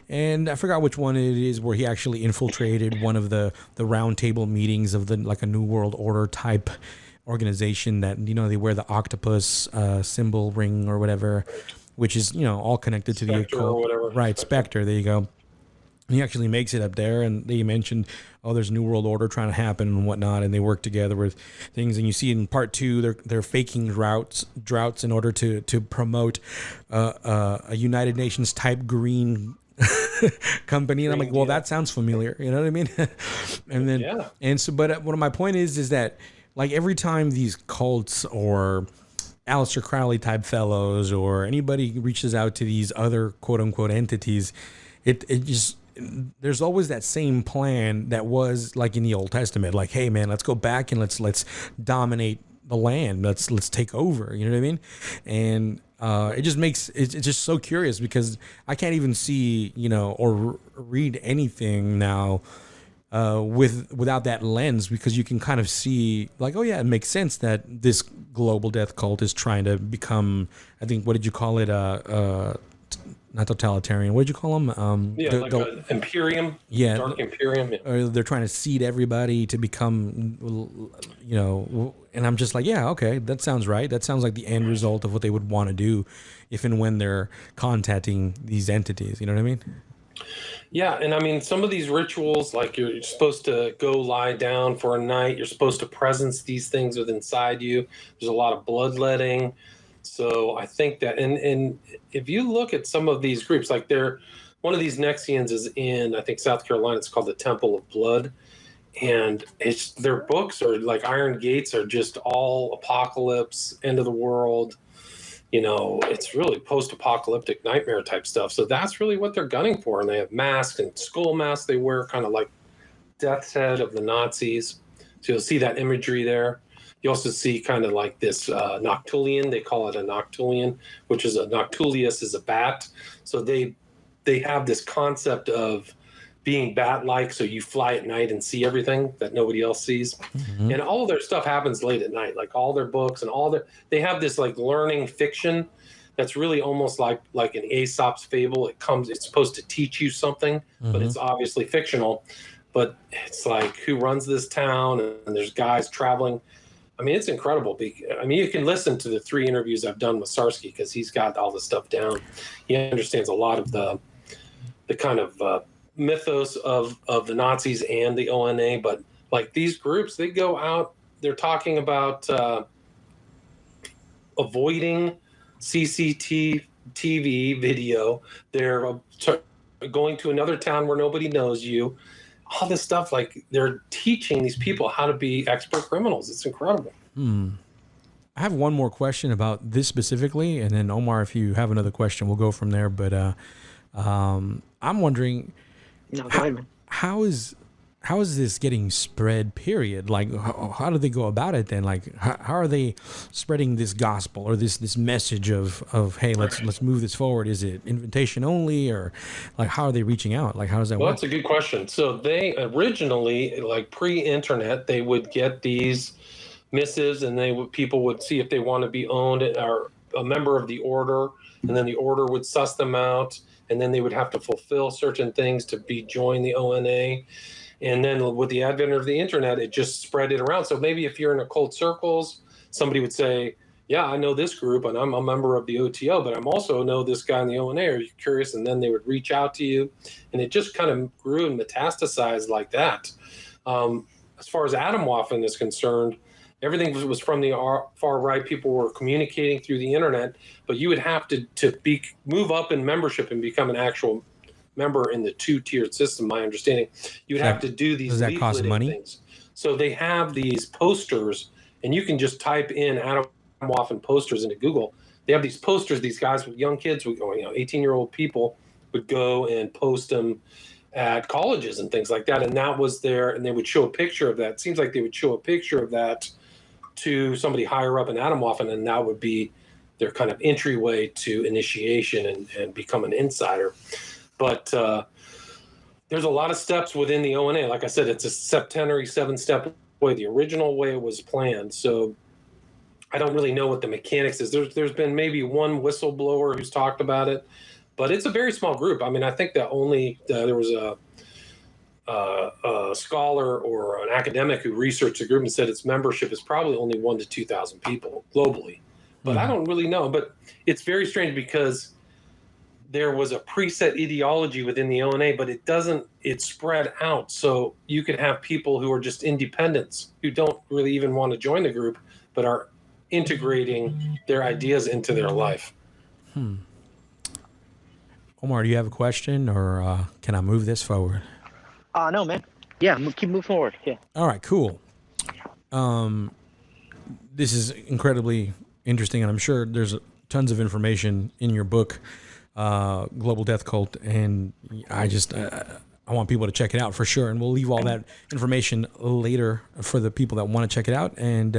And I forgot which one it is where he actually infiltrated one of the round table meetings of like a New World Order type organization that, you know, they wear the octopus symbol ring or whatever, which is, you know, all connected to the Spectre occult. or whatever. Right, Spectre, there you go. He actually makes it up there, and they mentioned, oh, there's a New World Order trying to happen and whatnot, and they work together with things. And you see in part 2, they're faking droughts in order to promote a United Nations type green company. And I'm like, well, that sounds familiar. You know what I mean? And then, Yeah. and so, but one of my point is that like every time these cults or Aleister Crowley type fellows or anybody reaches out to these other quote unquote entities, it just, there's always that same plan that was like in the Old Testament, like, hey man, let's go back and let's dominate the land. Let's take over. You know what I mean? And it just makes it's just so curious because I can't even see, you know, or read anything now without that lens, because you can kind of see like, oh yeah, it makes sense that this global death cult is trying to become, I think, what did you call it? Not totalitarian. What did you call them? An Imperium. Yeah, Dark Imperium. Yeah. Or they're trying to seed everybody to become, you know. And I'm just like, yeah, okay, that sounds right. That sounds like the end result of what they would want to do, if and when they're contacting these entities. You know what I mean? Yeah, and I mean, some of these rituals, like you're supposed to go lie down for a night. You're supposed to presence these things within inside you. There's a lot of bloodletting. So I think that, and if you look at some of these groups, like one of these Nexians is in, I think, South Carolina. It's called the Temple of Blood. And their books are like Iron Gates are just all apocalypse, end of the world. You know, it's really post-apocalyptic nightmare type stuff. So that's really what they're gunning for. And they have masks and skull masks they wear, kind of like Death's Head of the Nazis. So you'll see that imagery there. You also see kind of like this noctulian. They call it a noctulian, which is a noctulius is a bat. So they have this concept of being bat-like, so you fly at night and see everything that nobody else sees. Mm-hmm. And all of their stuff happens late at night, like all their books and they have this like learning fiction that's really almost like an Aesop's fable. It's supposed to teach you something, mm-hmm. but it's obviously fictional. But it's like, who runs this town? And there's guys traveling. I mean, it's incredible. I mean, you can listen to the 3 interviews I've done with Sarsky because he's got all this stuff down. He understands a lot of the kind of mythos of the Nazis and the ONA. But like these groups, they go out, they're talking about avoiding CCTV video. They're going to another town where nobody knows you. All this stuff, like they're teaching these people how to be expert criminals. It's incredible. I have one more question about this specifically, and then Omar, if you have another question, we'll go from there. But I'm wondering, no, go ahead, man. How is this getting spread? Period. Like, how do they go about it then? Like, how are they spreading this gospel or this message of hey, let's move this forward? Is it invitation only, or like how are they reaching out? Like, how does that work? That's a good question. So they originally, like pre-internet, they would get these missives, and people would see if they want to be owned or a member of the order, and then the order would suss them out, and then they would have to fulfill certain things to join the ONA. And then with the advent of the internet, it just spread it around. So maybe if you're in occult circles, somebody would say, yeah, I know this group and I'm a member of the OTO, but I'm also know this guy in the ONA. Are you curious? And then they would reach out to you. And it just kind of grew and metastasized like that. as far as Atomwaffen is concerned, everything was from the far right. People were communicating through the internet, but you would have to move up in membership and become an actual member in the two-tiered system. My understanding, you would have to do these does that cost leafleting money? things. So they have these posters, and you can just type in Atomwaffen posters into Google. They have these posters. These guys with young kids, 18-year-old people would go and post them at colleges and things like that. And that was there, and they would show a picture of that. It seems like they would show a picture of that to somebody higher up in Atomwaffen, and that would be their kind of entryway to initiation and become an insider. But there's a lot of steps within the ONA. Like I said, it's a septenary 7-step way, the original way it was planned. So I don't really know what the mechanics is. There's been maybe one whistleblower who's talked about it, but it's a very small group. I mean, I think that there was a scholar or an academic who researched the group and said its membership is probably only 1,000 to 2,000 people globally. But I don't really know. But it's very strange because there was a preset ideology within the ONA, but it's spread out. So you could have people who are just independents who don't really even want to join the group, but are integrating their ideas into their life. Omar, do you have a question, or can I move this forward? No, man. Yeah, keep moving forward. Yeah. All right, cool. This is incredibly interesting, and I'm sure there's tons of information in your book, Global Death Cult, and I want people to check it out for sure, and we'll leave all that information later for the people that want to check it out. And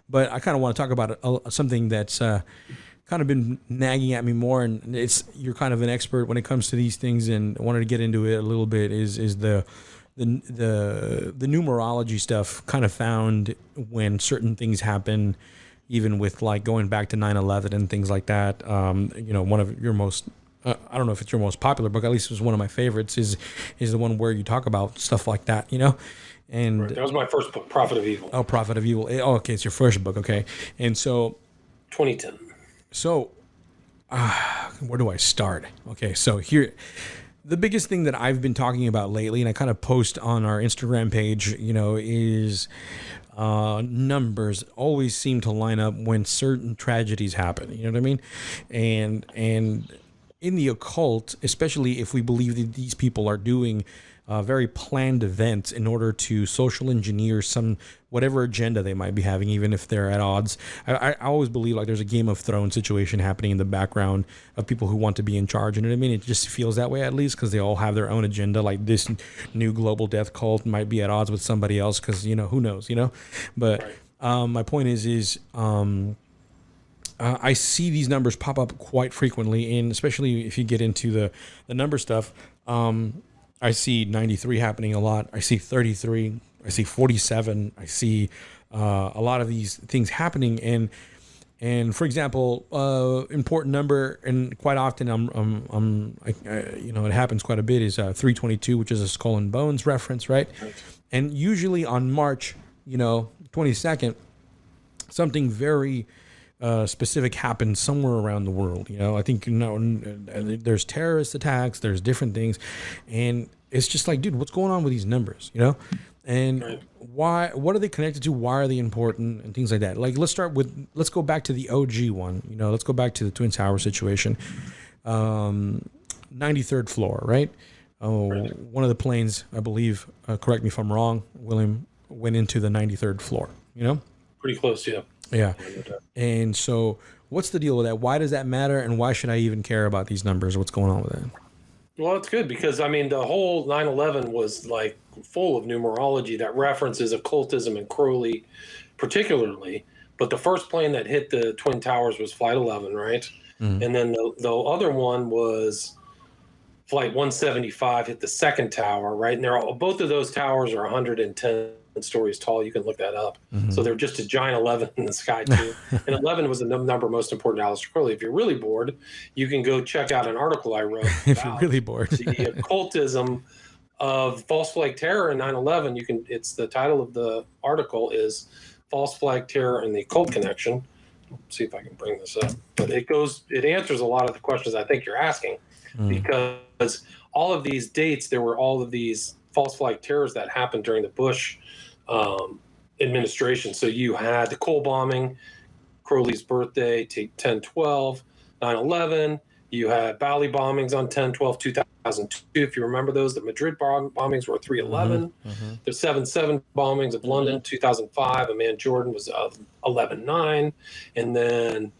but I kind of want to talk about something that's kind of been nagging at me more, and you're kind of an expert when it comes to these things, and I wanted to get into it a little bit. Is the numerology stuff kind of found when certain things happen, even with like going back to 9/11 and things like that. One of your most I don't know if it's your most popular book, at least it was one of my favorites, is the one where you talk about stuff like that, And Right. That was my first book, Prophet of Evil. Oh, Prophet of Evil. Oh, okay, it's your first book, okay. And so 2010. So where do I start? Okay, so here, the biggest thing that I've been talking about lately, and I kind of post on our Instagram page, is numbers always seem to line up when certain tragedies happen. You know what I mean? And in the occult, especially if we believe that these people are doing very planned events in order to social engineer whatever agenda they might be having, even if they're at odds. I always believe like there's a Game of Thrones situation happening in the background of people who want to be in charge. You know what I mean? It just feels that way, at least, because they all have their own agenda. Like this new global death cult might be at odds with somebody else because, who knows, But my point is I see these numbers pop up quite frequently, and especially if you get into the number stuff. I see 93 happening a lot. I see 33. I see 47. I see a lot of these things happening. And for example, important number, and quite often it happens quite a bit, is 322, which is a Skull and Bones reference, right? And usually on March, 22nd, something very specific happens somewhere around the world. I think there's terrorist attacks, there's different things, and it's just like, dude, what's going on with these numbers? And why? What are they connected to? Why are they important? And things like that. Like, let's go back to the OG one. Let's go back to the Twin Tower situation. 93rd floor, right? One of the planes, I believe, correct me if I'm wrong, William, went into the 93rd floor. Pretty close, yeah. Yeah. And so what's the deal with that? Why does that matter? And why should I even care about these numbers? What's going on with that? Well, it's good because, the whole 9/11 was like full of numerology that references occultism and Crowley particularly. But the first plane that hit the Twin Towers was Flight 11, right? Mm-hmm. And then the other one was Flight 175 hit the second tower, right? And both of those towers are 110 stories tall. You can look that up. Mm-hmm. So they're just a giant 11 in the sky too. And 11 was the number most important to Aleister Crowley. If you're really bored, you can go check out an article I wrote if you're really bored. The occultism of false flag terror in 9/11. It's the title of the article is False Flag Terror and the Occult Connection. Let's see if I can bring this up. But it answers a lot of the questions I think you're asking, because all of these dates, there were all of these false flag terrors that happened during the Bush administration. So you had the Cole bombing, Crowley's birthday, 10/12, 9/11. You had Bali bombings on 10/12, 2002, if you remember those. The Madrid bombings were 3/11. The 7/7 bombings of London, 2005. Amman Jordan was 11/9. And then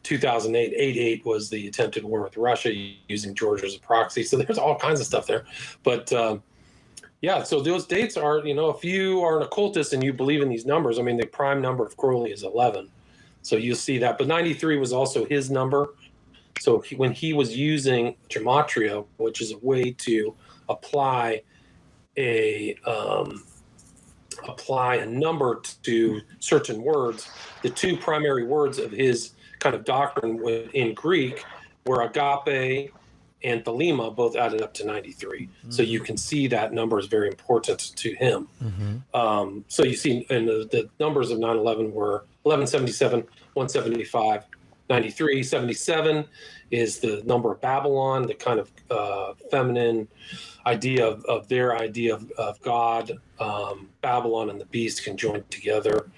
2008, 8/8 was the attempted war with Russia using Georgia as a proxy. So there's all kinds of stuff there. But yeah, so those dates are, if you are an occultist and you believe in these numbers, I mean, the prime number of Crowley is 11. So you'll see that. But 93 was also his number. So when he was using gematria, which is a way to apply a number to certain words, the two primary words of his kind of doctrine in Greek were agape and thelema, both added up to 93. So you can see that number is very important to him. So you see, and the numbers of 9/11 were 1177, 175, 93. 77 is the number of Babylon, the kind of feminine idea of their idea of God. Babylon and the beast can join together.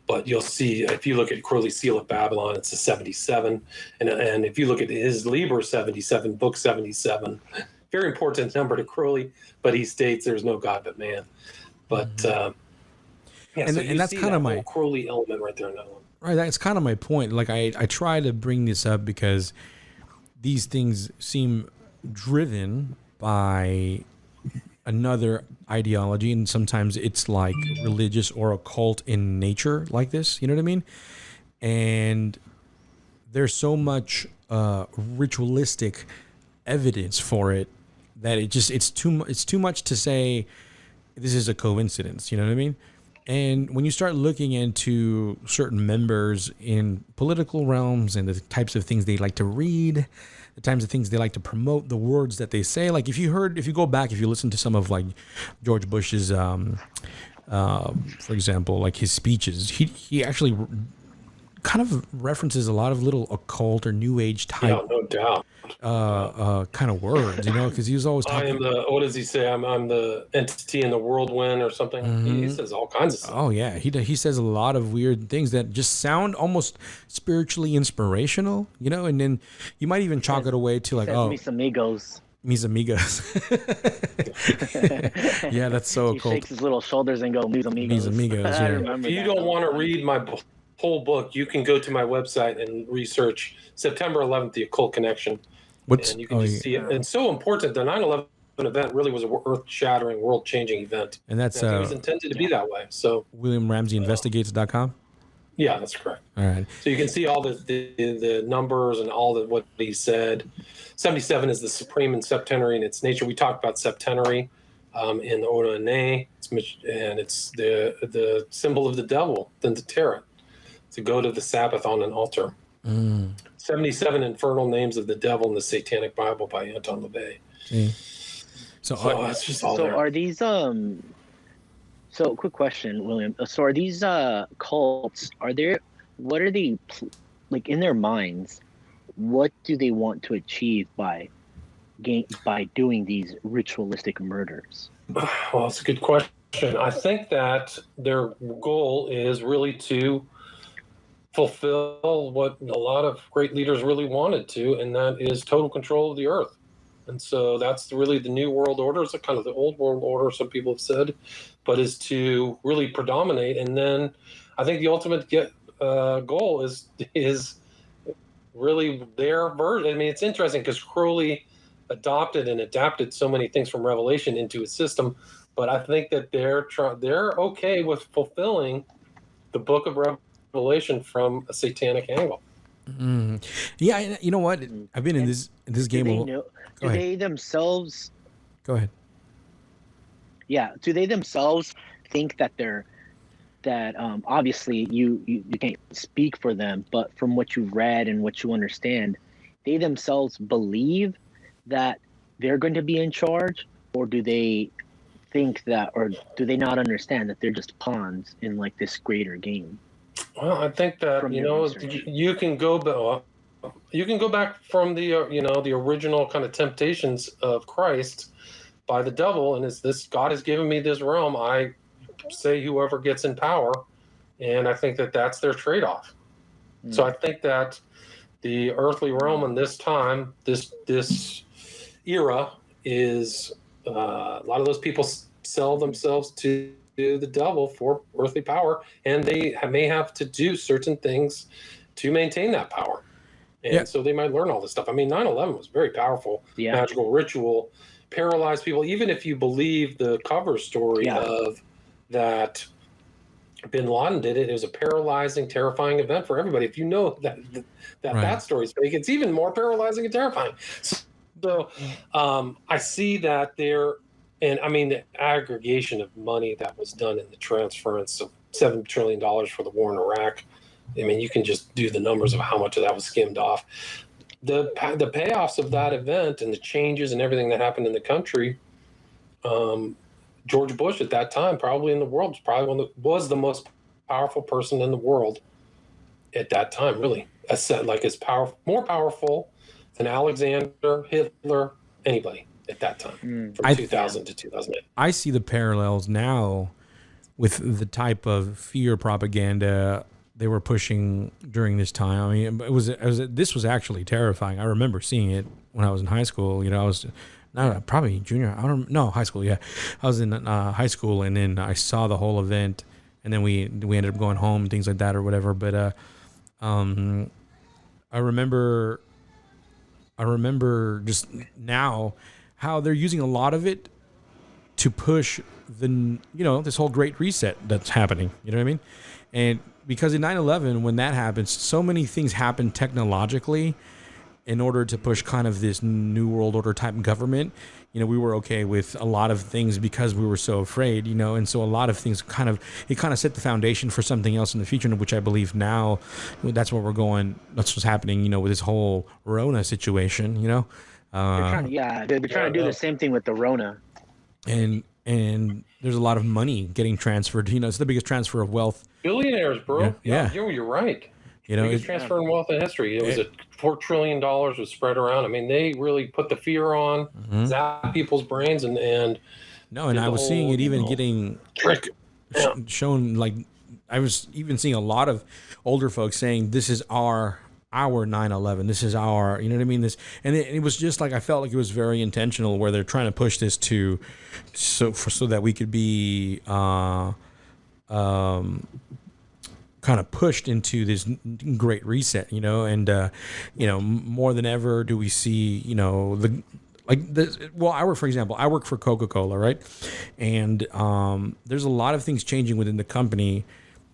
But you'll see, if you look at Crowley's Seal of Babylon, it's a 77. And if you look at his Liber 77, book 77, very important number to Crowley, but he states there's no God but man. But yeah, and that's kind of my Crowley element right there in that one. Right, that's kind of my point. Like I try to bring this up because these things seem driven by another ideology, and sometimes it's like religious or occult in nature, like this. You know what I mean? And there's so much ritualistic evidence for it that it's too much to say this is a coincidence. You know what I mean? And when you start looking into certain members in political realms and the types of things they like to read, the types of things they like to promote, the words that they say, like if you listen to some of like George Bush's, for example, like his speeches, he actually kind of references a lot of little occult or new age type, no doubt, kind of words, because he was always talking. What does he say? I'm the entity in the whirlwind or something. He says all kinds of stuff. Oh yeah, he says a lot of weird things that just sound almost spiritually inspirational, and then you might even chalk it away to like, mis amigos. Mis amigos. Yeah, that's so he cool. He shakes his little shoulders and go, mis amigos. Mis amigos. Yeah. I remember if you don't want to read my whole book, you can go to my website and research September 11th, the Occult Connection. And you can see it. And it's so important. The 9/11 event really was an earth-shattering, world-changing event. And that's it was intended to be that way. So WilliamRamseyInvestigates.com? Yeah, that's correct. All right. So you can see all the numbers and all what he said. 77 is the supreme and septenary in its nature. We talked about septenary in the Ora Ne, and it's the symbol of the devil, the Terra, to go to the Sabbath on an altar. 77 infernal names of the devil in the Satanic Bible by Anton LaVey. So that's just all there. Are these So, quick question, William. So, are these cults? What are they like in their minds? What do they want to achieve by doing these ritualistic murders? Well, that's a good question. I think that their goal is really to fulfill what a lot of great leaders really wanted to, and that is total control of the earth. And so that's really the new world order. It's kind of the old world order, some people have said, but is to really predominate. And then I think the ultimate goal is really their version. I mean, it's interesting because Crowley adopted and adapted so many things from Revelation into his system, but I think that they're okay with fulfilling the book of Revelation from a satanic angle. Yeah, you know what? I've been in this game. Do they themselves? Go ahead. Yeah. Do they themselves think that obviously you can't speak for them, but from what you've read and what you understand, they themselves believe that they're going to be in charge, or do they think that, or do they not understand that they're just pawns in like this greater game? Well, I think that you can go back from the the original kind of temptations of Christ by the devil, and it's this: God has given me this realm. I say whoever gets in power, and I think that that's their trade-off. So I think that the earthly realm in this time, this era, is a lot of those people sell themselves to the devil for earthly power, and they may have to do certain things to maintain that power. And so they might learn all this stuff. I mean, 9/11 was very powerful, magical ritual, paralyzed people. Even if you believe the cover story of that Bin Laden did it, it was a paralyzing, terrifying event for everybody. If you know that story's fake, it's even more paralyzing and terrifying. So I see that there, and I mean the aggregation of money that was done in the transference of $7 trillion for the war in Iraq. I mean, you can just do the numbers of how much of that was skimmed off. The payoffs of that event and the changes and everything that happened in the country. George Bush at that time, probably in the world, was the most powerful person in the world at that time. Really, more powerful than Alexander, Hitler, anybody at that time, from 2000 to 2008. I see the parallels now with the type of fear propaganda they were pushing during this time. I mean, this was actually terrifying. I remember seeing it when I was in high school. You know, I was probably junior. High school. Yeah, I was in high school, and then I saw the whole event, and then we ended up going home, things like that or whatever. But I remember just now how they're using a lot of it to push this whole great reset that's happening. You know what I mean? And because in 9/11, when that happens, so many things happen technologically in order to push kind of this new world order type government. You know, we were okay with a lot of things because we were so afraid, you know, and so a lot of things kind of set the foundation for something else in the future, which I believe now that's where we're going. That's what's happening, you know, with this whole Rona situation, you know. They're trying to do the same thing with the Rona. And there's a lot of money getting transferred. You know, it's the biggest transfer of wealth. Billionaires, bro. Yeah. You're right. You know, biggest transfer in wealth in history. It was $4 trillion was spread around. I mean, they really put the fear on, zap people's brains, and I was seeing it even getting shown. Like, I was even seeing a lot of older folks saying, "This is our 9/11. This is our," you know what I mean? This, and it was just like, I felt like it was very intentional, where they're trying to push this so that we could be kind of pushed into this great reset, you know, and more than ever do we see, you know, I work for Coca-Cola, right? And there's a lot of things changing within the company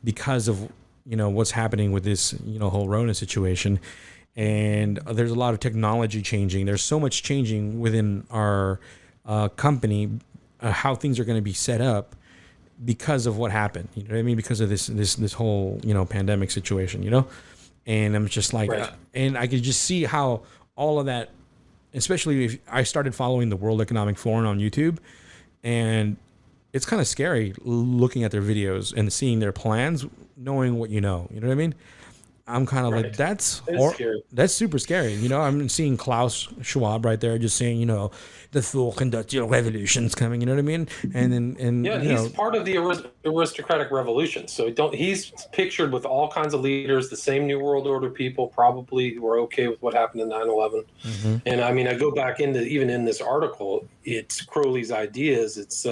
because of, you know, what's happening with this, you know, whole Rona situation. And there's a lot of technology changing. There's so much changing within our company, how things are going to be set up because of what happened. You know what I mean? Because of this whole, you know, pandemic situation, you know? And I'm just like, and I could just see how all of that, especially if I started following the World Economic Forum on YouTube, and it's kind of scary looking at their videos and seeing their plans, knowing what you know what I mean? I'm kind of like, that's super scary. You know, I'm seeing Klaus Schwab right there just saying, you know, the fourth industrial revolution's coming, you know what I mean? And then, he's part of the aristocratic revolution. So he's pictured with all kinds of leaders, the same New World Order people, probably, who are okay with what happened in 9/11. Mm-hmm. And I mean, I go back into, even in this article, it's Crowley's ideas. It's,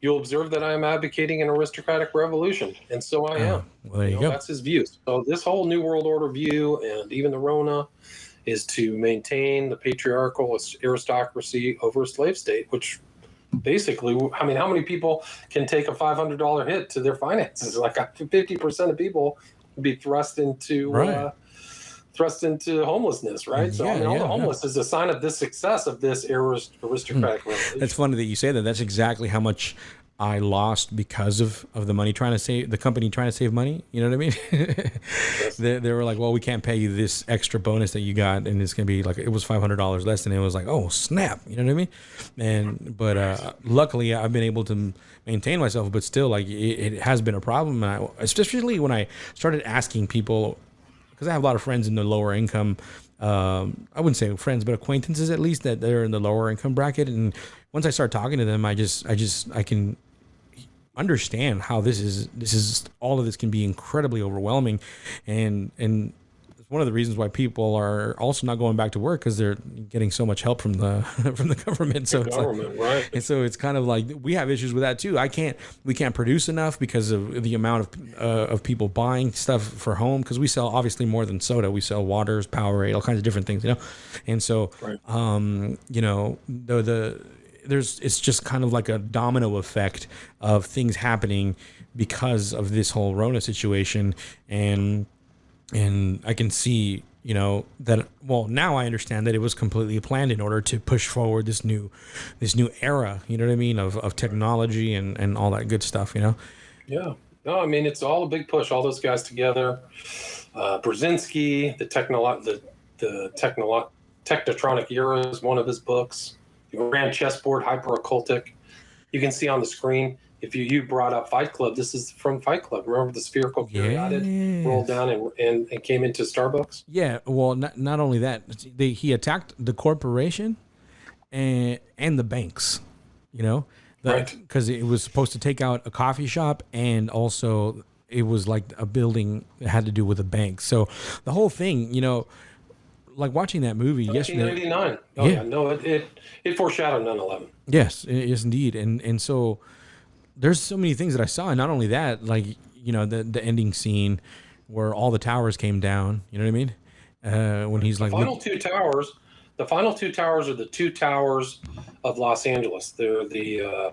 you'll observe that I am advocating an aristocratic revolution, and so I am. Well, there you go. That's his views. So this whole New World Order view, and even the Rona, is to maintain the patriarchal aristocracy over a slave state, which basically, I mean, how many people can take a $500 hit to their finances? Like 50% of people would be thrust into homelessness, right? So all the homeless is a sign of the success of this aristocratic revolution. That's funny that you say that. That's exactly how much I lost because of the money the company trying to save money. You know what I mean? Yes. They were like, well, we can't pay you this extra bonus that you got, and it's gonna be like, it was $500 less, and it was like, oh snap, you know what I mean? But luckily I've been able to maintain myself, but still, like, it has been a problem, and especially when I started asking people, because I have a lot of friends in the lower income, I wouldn't say friends, but acquaintances at least, that they're in the lower income bracket. And once I start talking to them, I can understand how this is all of this can be incredibly overwhelming, and it's one of the reasons why people are also not going back to work, because they're getting so much help from the from the government. So Right. and so it's kind of like we have issues with that too. We can't produce enough because of the amount of people buying stuff for home, because we sell obviously more than soda. We sell waters, Powerade, all kinds of different things, and so it's just kind of like a domino effect of things happening because of this whole Rona situation. And I can see, that, well, now I understand that it was completely planned in order to push forward this new era, you know what I mean, of technology and all that good stuff, Yeah. No, I mean, it's all a big push, all those guys together. Brzezinski, the Technotronic Era is one of his books. The Grand Chessboard, Hyper Occultic. You can see on the screen, if you brought up Fight Club, this is from Fight Club. Remember the spherical Kyriatid rolled down and came into Starbucks? Yeah, well, not only that, he attacked the corporation and the banks, Right. Because it was supposed to take out a coffee shop, and also it was like a building that had to do with a bank. So the whole thing, like watching that movie yesterday. 1999. Oh yeah, no, it foreshadowed 9/11. Yes, indeed, and so there's so many things that I saw, and not only that, like the ending scene where all the towers came down. You know what I mean? When he's like, the final two towers are the two towers of Los Angeles. They're the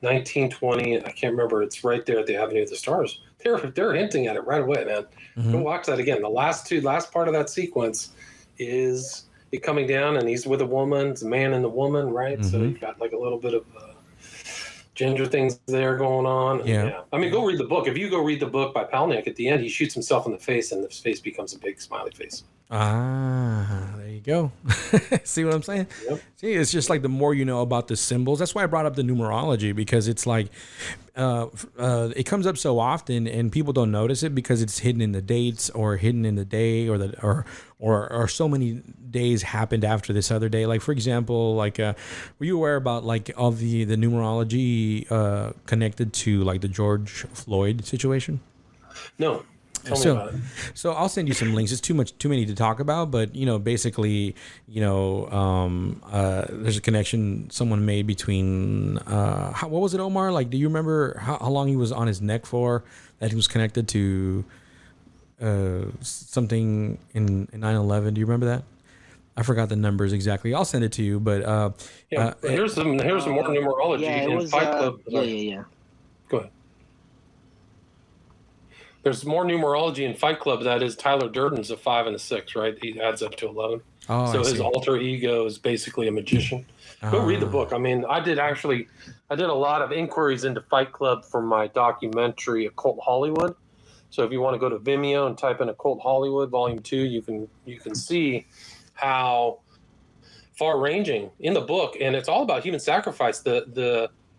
1920. I can't remember. It's right there at the Avenue of the Stars. They're hinting at it right away, man. Mm-hmm. Go watch that again. The last part of that sequence is it coming down, and he's with a woman. It's a man and the woman, right? Mm-hmm. So you've got like a little bit of gender things there going on. Yeah. I mean, go read the book. If you go read the book by Palahniuk, at the end, he shoots himself in the face, and his face becomes a big smiley face. There you go. See what I'm saying? Yep. See, it's just like the more you know about the symbols. That's why I brought up the numerology, because it's like it comes up so often and people don't notice it because it's hidden in the dates or hidden in the day or so many days happened after this other day. Like, for example, like were you aware about like all the numerology connected to like the George Floyd situation? No. Tell me about it. So I'll send you some links. It's too many to talk about, but basically, there's a connection someone made between what was it, Omar? Like, do you remember how long he was on his neck for? That he was connected to something in 9/11. Do you remember that? I forgot the numbers exactly. I'll send it to you, but here's some more numerology in Fight Club. Yeah. Go ahead. There's more numerology in Fight Club. That is Tyler Durden's a 5 and a 6, right? He adds up to 11. Oh, so his alter ego is basically a magician. Go read the book. I mean, I did a lot of inquiries into Fight Club for my documentary Occult Hollywood. So if you want to go to Vimeo and type in Occult Hollywood Volume 2, you can see how far-ranging in the book, and it's all about human sacrifice.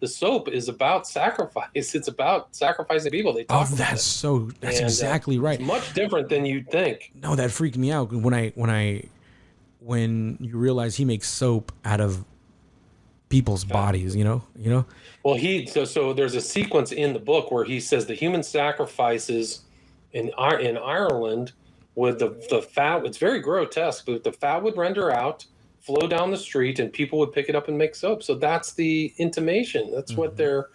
The soap is about sacrifice. It's about sacrificing people. They talk about it. That's exactly right. It's much different than you'd think. No, that freaked me out when you realize he makes soap out of people's bodies, you know? Well, so there's a sequence in the book where he says the human sacrifices in Ireland with the fat, it's very grotesque, but the fat would render out, flow down the street, and people would pick it up and make soap. So that's the intimation. That's what they're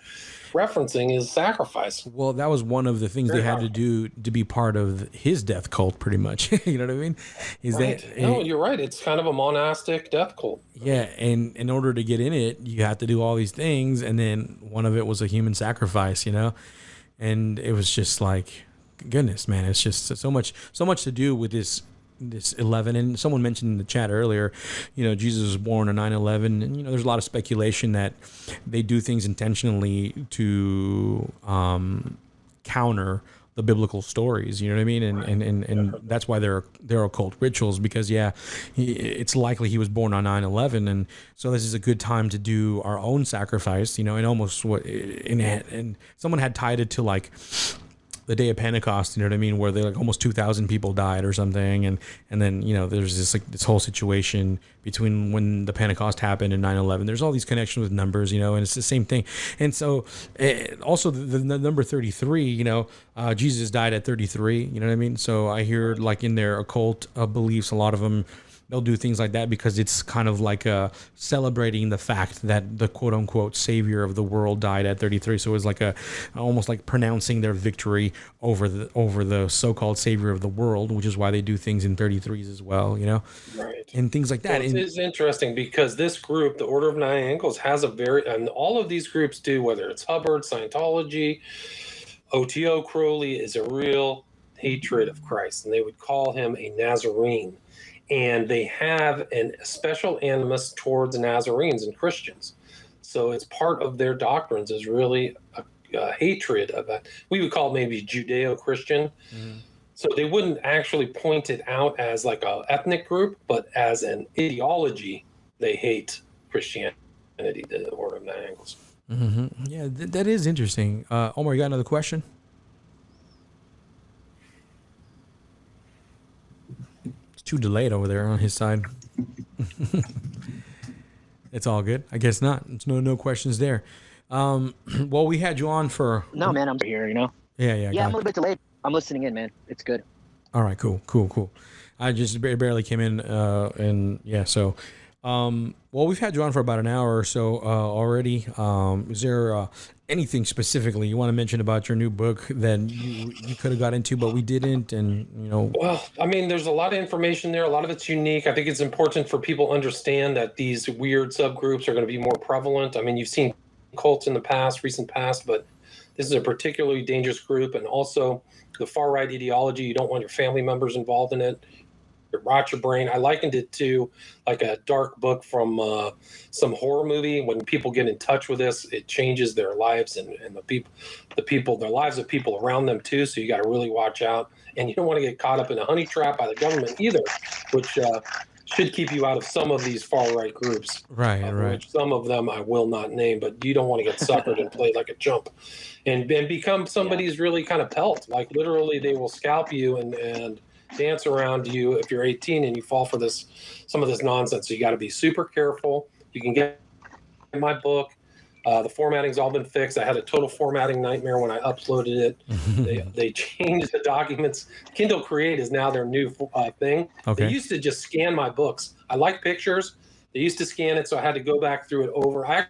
referencing is sacrifice. Well, that was one of the things they had to do to be part of his death cult, pretty much. You know what I mean? No, you're right. It's kind of a monastic death cult. Yeah, and in order to get in it, you have to do all these things, and then one of it was a human sacrifice, and it was just like, goodness, man, it's just so much to do with this 11. And someone mentioned in the chat earlier, Jesus was born on 9/11, and there's a lot of speculation that they do things intentionally to counter the biblical stories, you know what I mean? And that's why they're occult rituals, because it's likely he was born on 9/11, and so this is a good time to do our own sacrifice, and almost and someone had tied it to like the day of Pentecost, you know what I mean, where they like almost 2,000 people died or something, and then there's this whole situation between when the Pentecost happened and 9/11. There's all these connections with numbers, and it's the same thing. And so also the number 33, Jesus died at 33, you know what I mean? So I hear like in their occult beliefs, a lot of them, they'll do things like that because it's kind of like celebrating the fact that the quote unquote savior of the world died at 33. So it was like almost like pronouncing their victory over the so-called savior of the world, which is why they do things in 33s as well, Right. And things like that. Well, it's interesting because this group, the Order of Nine Angles, has and all of these groups do, whether it's Hubbard, Scientology, OTO, Crowley, is a real hatred of Christ, and they would call him a Nazarene. And they have a special animus towards Nazarenes and Christians. So it's part of their doctrines is really a hatred of that. We would call it maybe Judeo-Christian. Mm-hmm. So they wouldn't actually point it out as like an ethnic group, but as an ideology, they hate Christianity, the Order of Nine Angles. Mm-hmm. Yeah, that is interesting. Omar, you got another question? Too delayed over there on his side. It's all good. I guess not. It's no questions there. Well, we had you on for. No, man, I'm here. Yeah. Yeah, I'm a little bit delayed. I'm listening in, man. It's good. All right, cool. I just barely came in, and yeah. So, well, we've had you on for about an hour or so already. Is there anything specifically you want to mention about your new book that you could have got into, but we didn't? And well, I mean, there's a lot of information there. A lot of it's unique. I think it's important for people to understand that these weird subgroups are going to be more prevalent. I mean, you've seen cults in the recent past, but this is a particularly dangerous group. And also the far right ideology. You don't want your family members involved in it. It rots your brain. I likened it to like a dark book from some horror movie. When people get in touch with this, it changes their lives and their lives of people around them too. So you got to really watch out, and you don't want to get caught up in a honey trap by the government either, which should keep you out of some of these far right groups. Right. Which some of them I will not name, but you don't want to get suckered and played like a chump, and become somebody's really kind of pelt. Like literally, they will scalp you and dance around you if you're 18 and you fall for some of this nonsense. So you got to be super careful. You can get my book. The formatting's all been fixed. I had a total formatting nightmare when I uploaded it. They changed the documents. Kindle Create is now their new thing. Okay. They used to just scan my books. I like pictures. They used to scan it, so I had to go back through it over. I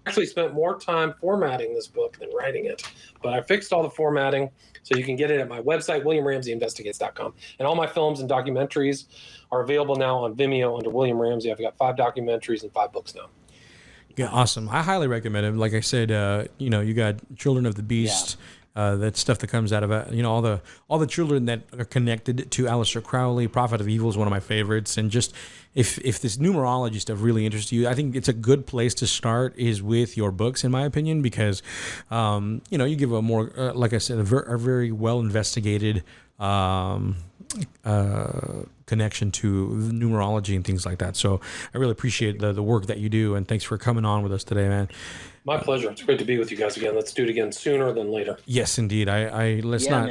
actually spent more time formatting this book than writing it, but I fixed all the formatting. So you can get it at my website, WilliamRamseyInvestigates.com. And all my films and documentaries are available now on Vimeo under William Ramsey. I've got 5 documentaries and 5 books now. Yeah, awesome. I highly recommend it. Like I said, you got Children of the Beast. Yeah. That stuff that comes out of it, all the children that are connected to Aleister Crowley. Prophet of Evil is one of my favorites. And just if this numerology stuff really interests you, I think it's a good place to start is with your books, in my opinion, because you give a more like I said, a very well investigated connection to numerology and things like that. So I really appreciate the work that you do, and thanks for coming on with us today, man. My pleasure. It's great to be with you guys again. Let's do it again sooner than later. Yes, indeed. Let's not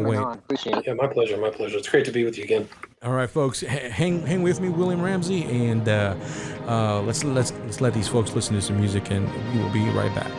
wait. Appreciate it. Yeah, my pleasure. It's great to be with you again. All right, folks, hang with me, William Ramsey, and let's let these folks listen to some music, and we will be right back.